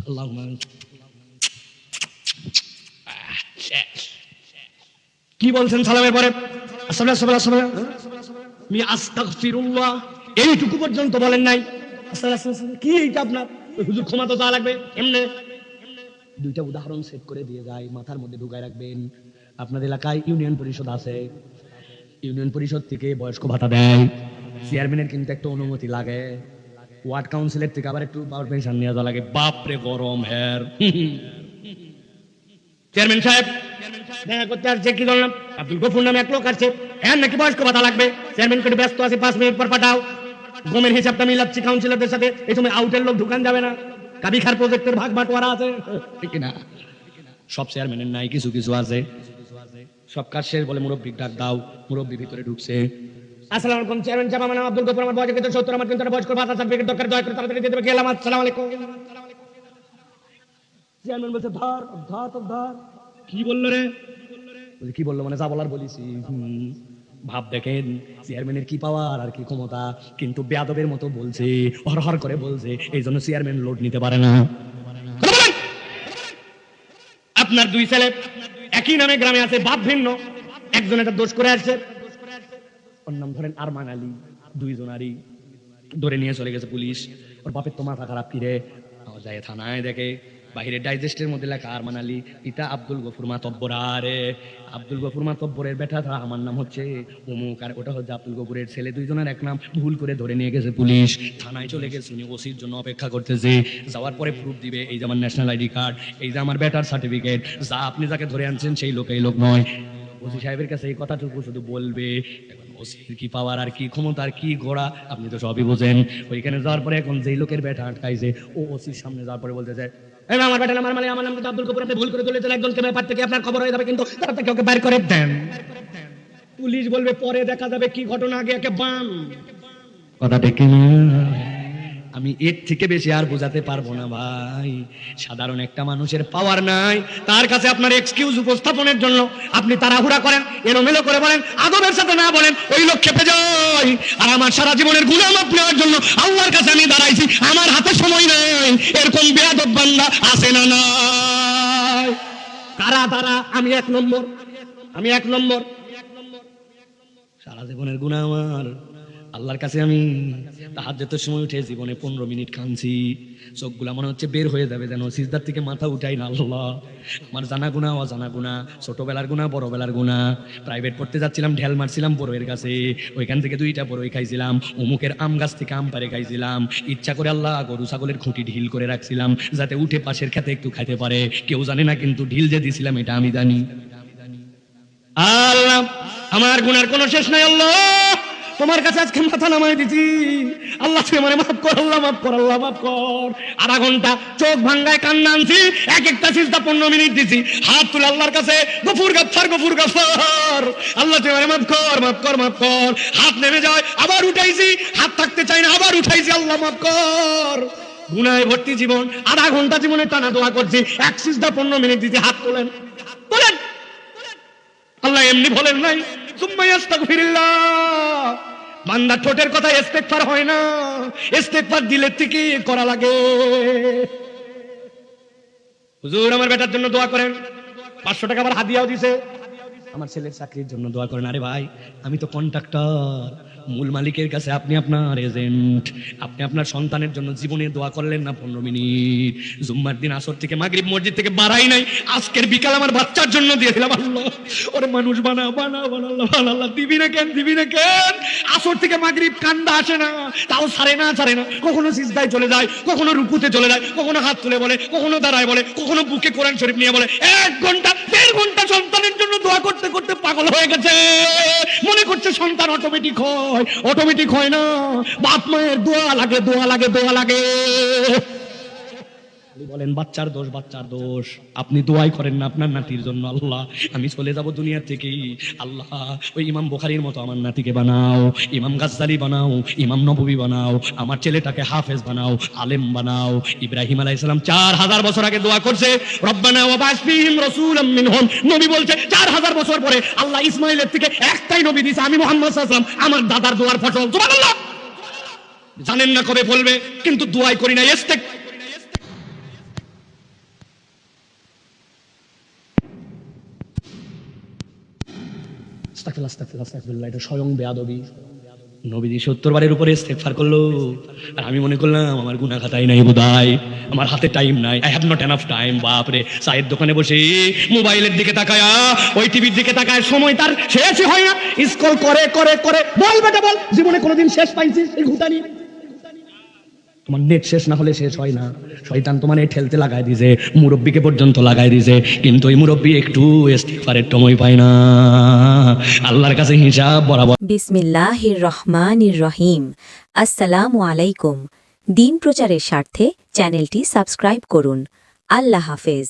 আল্লাহুম্মা কি বলছেন সালামের পরে? আস্তাগফিরুল্লাহ এইটুকু পর্যন্ত বলেন নাই। কি এইটা আপনার? হুজুর ক্ষমা তো চাওয়া লাগবে এমনে। দুইটা উদাহরণ সেট করে দিয়ে যায়, মাথার মধ্যে ঢুকায় রাখবেন। আপনাদের এলাকায় ইউনিয়ন পরিষদ আছে, ইউনিয়ন পরিষদ থেকে বয়স্ক ভাতা দেয়, চেয়ারম্যানের কিন্তু একটা অনুমতি লাগে, ওয়ার্ড কাউন্সিলের থেকে আবার একটু পাওয়ার পেনশন নেওয়া লাগে। বাপরে গরম হের। চেয়ারম্যান সাহেব দেখা করতে আসছে, কি বললাম আব্দুল গফুর নামে এক লোক আসছে, হ্যাঁ নাকি বয়স্ক ভাতা লাগবে। চেয়ারম্যান করে ব্যস্ত আছে, 5 মিনিট পর পাঠাও। গমের হিসাবটা মিলাচ্ছি কাউন্সিলরদের সাথে, এই সময় আউটের লোক ঢুকান যাবে না, কাবিখার প্রজেক্টের ভাগ বাটোয়ারা আছে, ঠিক না? সব চেয়ারম্যানের নাই, কিছু কিছু আছে। সব কাজ শেষ বলে মুরব্বী ডাক দাও, মুরব্বী ভিতরে ঢুকছে। আসসালামু আলাইকুম চেয়ারম্যান সাহেব, আমার নাম আব্দুল গফুর, আমার বয়স কিন্তু 70, আমার কিন্তু বয়স্ক ভাতা সার্টিফিকেট দরকার, দয়া করে তাড়াতাড়ি দিয়ে দেবে। গেলাম, আসসালামু আলাইকুম। চেয়ারম্যান বলছে ধর ধর তো ধর। কি বললো রে? কি বললো মানে যা বলার বলিছি। ভাব দেখেন চেয়ারম্যানের কি পাওয়ার আর কি ক্ষমতা, কিন্তু বেয়াদবের মতো বলছে, হরহর করে বলছে, এই জন্য চেয়ারম্যান লোড নিতে পারে না। আপনার 2 ছেলে একই নামে গ্রামে আছে, বাপ ভিন্ন, একজন একটা দোষ করে আসছে, ওর নাম ধরেন আরমান আলী, 2 জনারই ধরে নিয়ে চলে গেছে পুলিশ। ওর বাপের তো মাথা খারাপ, কি রে যায় থানায়, দেখে বাহিরে ডাইজেস্টের মধ্যে লেখা আরমান আলী, এটা আব্দুল গফুর মাতব্বর। আরে আব্দুল গফুর মাতব্বরের বেটা, আমার নাম হচ্ছে অমুক, আর ওটা হচ্ছে আব্দুল গফুরের ছেলে, 2 জনের এক নাম, ভুল করে ধরে নিয়ে গেছে পুলিশ। থানায় চলে গেছে, উনি ওসির জন্য অপেক্ষা করতেছে। যাওয়ার পরে প্রুফ দিবে, এই যে আমার ন্যাশনাল আইডি কার্ড, এই যে আমার বেটার সার্টিফিকেট, যা আপনি যাকে ধরে আনছেন সেই লোক এই লোক নয়। ওসি সাহেবের কাছে এই কথাটুকু শুধু বলবে। ওসির কি পাওয়ার আর কি ক্ষমতা আর কি ঘোড়া, আপনি তো সবই বোঝেন। ওইখানে যাওয়ার পরে এখন যেই লোকের বেটা আটকাইছে, ও ওসির সামনে যাওয়ার পরে বলতে চায়, আমার বেটা আমার মানে আমার নাম তো আব্দুল গফুর, আপনি ভুল করে তুলেছেন একজনকে, ব্যাপার থেকে আপনার খবর হয়ে যাবে, কিন্তু তাড়াতাড়ি ওকে বাইর করে দেন। পুলিশ বলবে পরে দেখা যাবে কি ঘটনা, আগে একে বান। কথাটা কি না? আমি এর থেকে বেশি আর বোঝাতে পারবো না ভাই। সাধারণ একটা মানুষের পাওয়ার নাই, তার কাছে আপনার এক্সকিউজ উপস্থাপনের জন্য আপনি তাড়াহুড়া করেন, এলোমেলো করে বলেন, আদবের সাথে না বলেন, ওই লোক খেপে যায়। আর আমার সারা জীবনের গুনাহ মাফ নেওয়ার জন্য আল্লাহর কাছে আমি দাঁড়াইছি, আমার হাতে সময় নাই। এরকম বেয়াদব বান্দা আছে না নাই? কারা তারা? আমি 1 নম্বর, আমি 1 নম্বর। সারা জীবনের গুনাহ আমার, আল্লাহর কাছে আমি তাহাজ্জুদের সময় উঠে জীবনে 15 মিনিট কাঁদছি, চোখগুলা মনে হচ্ছে বের হয়ে যাবে, যেন সিজদার থেকে মাথা উঠাই না। আল্লাহ, আমার জানা গুনাহ অজানা গুনাহ, ছোটবেলার গুনাহ বড়বেলার গুনাহ। প্রাইভেট পড়তে যাচ্ছিলাম, ঢেল মারছিলাম বড়ের কাছে, ওইখান থেকে 2টা বড়ই খাইছিলাম, অমুকের আম গাছ থেকে আম পারে খাইছিলাম, ইচ্ছা করে আল্লাহ গরু ছাগলের খুঁটি ঢিল করে রাখছিলাম, যাতে উঠে পাশের খেতে একটু খাইতে পারে। কেউ জানে না, কিন্তু ঢিল যে দিছিলাম এটা আমি জানি। আল্লাহ, আমার গুনার কোনো শেষ নাই। আল্লাহ, তোমার কাছে আজকে মাথা নামাই দিছি, আল্লাহ তুই আমারে মাফ কর, আল্লাহ মাফ কর, আল্লাহ মাফ কর। আধা ঘন্টা চোখ ভাঙ্গায় কান্না আনছি, এক একটা সিজদা 15 মিনিট দিছি, হাত তুলে আল্লাহর কাছে গফুর গাফফার, গফুর গাফফার, আল্লাহ তুই আমারে মাফ কর, মাফ কর, মাফ কর। হাত নেমে যায়, আবার উঠাইছি, হাত থাকতে চাই না, আবার উঠাইছি, আল্লাহ মাফ কর। গুনায় ভর্তি জীবন, আধা ঘন্টা জীবনে টানা দোয়া করছি, এক সিজদা 15 মিনিট দিছি, হাত তোলেন, তোলেন। আল্লাহ এমনি বলেন নাই, সুম্মা ইস্তাগফিরুল্লাহ। বান্দা ঠোঁটের কথা ইস্তেগফার হয় না, ইস্তেগফার দিলের থেকে করা লাগে। হুজুর আমার বেটার জন্য দোয়া করেন, 500 টাকা আবার হাদিয়াও দিছে। আমার ছেলের চাকরির জন্য দোয়া করেন। আরে ভাই, আমি তো কন্ট্রাক্টর, মূল মালিকের কাছে আপনি আপনার এজেন্ট। আপনি আপনার সন্তানের জন্য জীবনে দোয়া করলেন না 15 মিনিট? জুম্মার দিন আসর থেকে মাগরিব মসজিদ থেকে বাড়াই নাই, আজকের বিকাল আমার বাচ্চার জন্য দিয়ে দিলাম। আল্লাহ ওরে মানুষ বানা বানা বানা, আল্লাহ আল্লাহ, দিবি না কেন, দিবি না কেন? আসর থেকে মাগরিব কান্দা আসে না, তাও ছাড়ে না, কখনো সিজদায় চলে যায়, কখনো রুকুতে চলে যায়, কখনো হাত তুলে বলে, কখনো দাঁড়ায় বলে, কখনো বুকে কোরআন শরীফ নিয়ে বলে। 1 ঘন্টা 1.5 ঘন্টা সন্তানের জন্য দোয়া করতে করতে পাগল হয়ে গেছে। মনে করছে সন্তান অটোমেটিক হয়, অটোমেটিক হয় না। বাপ মায়ের দোয়া লাগে, দোয়া লাগে, দোয়া লাগে। বলেন বাচ্চার দোষ, বাচ্চার দোষ। আপনি দোয়াই করেন না আপনার নাতির জন্য। আল্লাহ আমি চলে যাব দুনিয়া থেকে, আল্লাহ ওই ইমাম বুখারীর মতো আমার নাতিকে বানাও, ইমাম গাজ্জালি বানাও, ইমাম নববী বানাও, আমার ছেলেটাকে হাফেজ বানাও, আলেম বানাও। ইব্রাহিম আলাইহিস সালাম 4000 বছর আগে দোয়া করছে, রব্বানা ওয়াবাস ফীহিম রাসূলাম মিনহুম। নবী বলছে 4000 বছর পরে আল্লাহ ইসমাঈলের থেকে একটাই নবী দিয়েছে, আমি মুহাম্মদ সাল্লাল্লাহু আলাইহি ওয়াসাল্লাম, আমার দাদার দোয়ার ফসল। সুবহানাল্লাহ। জানেন না কবে বলবে, কিন্তু দোয়াই করি না। এটা স্বয়ং বেয়াদবি। নবীজি 70 বারের উপরে ইস্তেগফার করলো, আর আমি মনে করলাম আমার গুনাহ খাতাই নাই বোধহয়, আমার হাতে টাইম নাই, I have not enough time. বাপরে, চায়ের দোকানে বসে মোবাইলের দিকে তাকায়া, ওই টিভির দিকে তাকায়, সময় তার শেষই হয় না, স্ক্রল করে করে করে। বল বেটা বল, জীবনে কোনোদিন শেষ পাইছিস এই ঘুটানি? তোমার নেট শেষ না হলে শেষ হয় না। শয়তান তোমার এই ঠেলতে লাগাই দিয়েছে, মুরব্বীকে পর্যন্ত লাগাই দিয়েছে, কিন্তু এই মুরব্বী একটু ইস্তিগফারের সময় পায় না। আল্লাহর কাছে হিসাব বরাবর। বিসমিল্লাহির রহমানির রহিম। আসসালামু আলাইকুম। দিন প্রচারের স্বার্থে চ্যানেলটি সাবস্ক্রাইব করুন। আল্লাহ হাফেজ।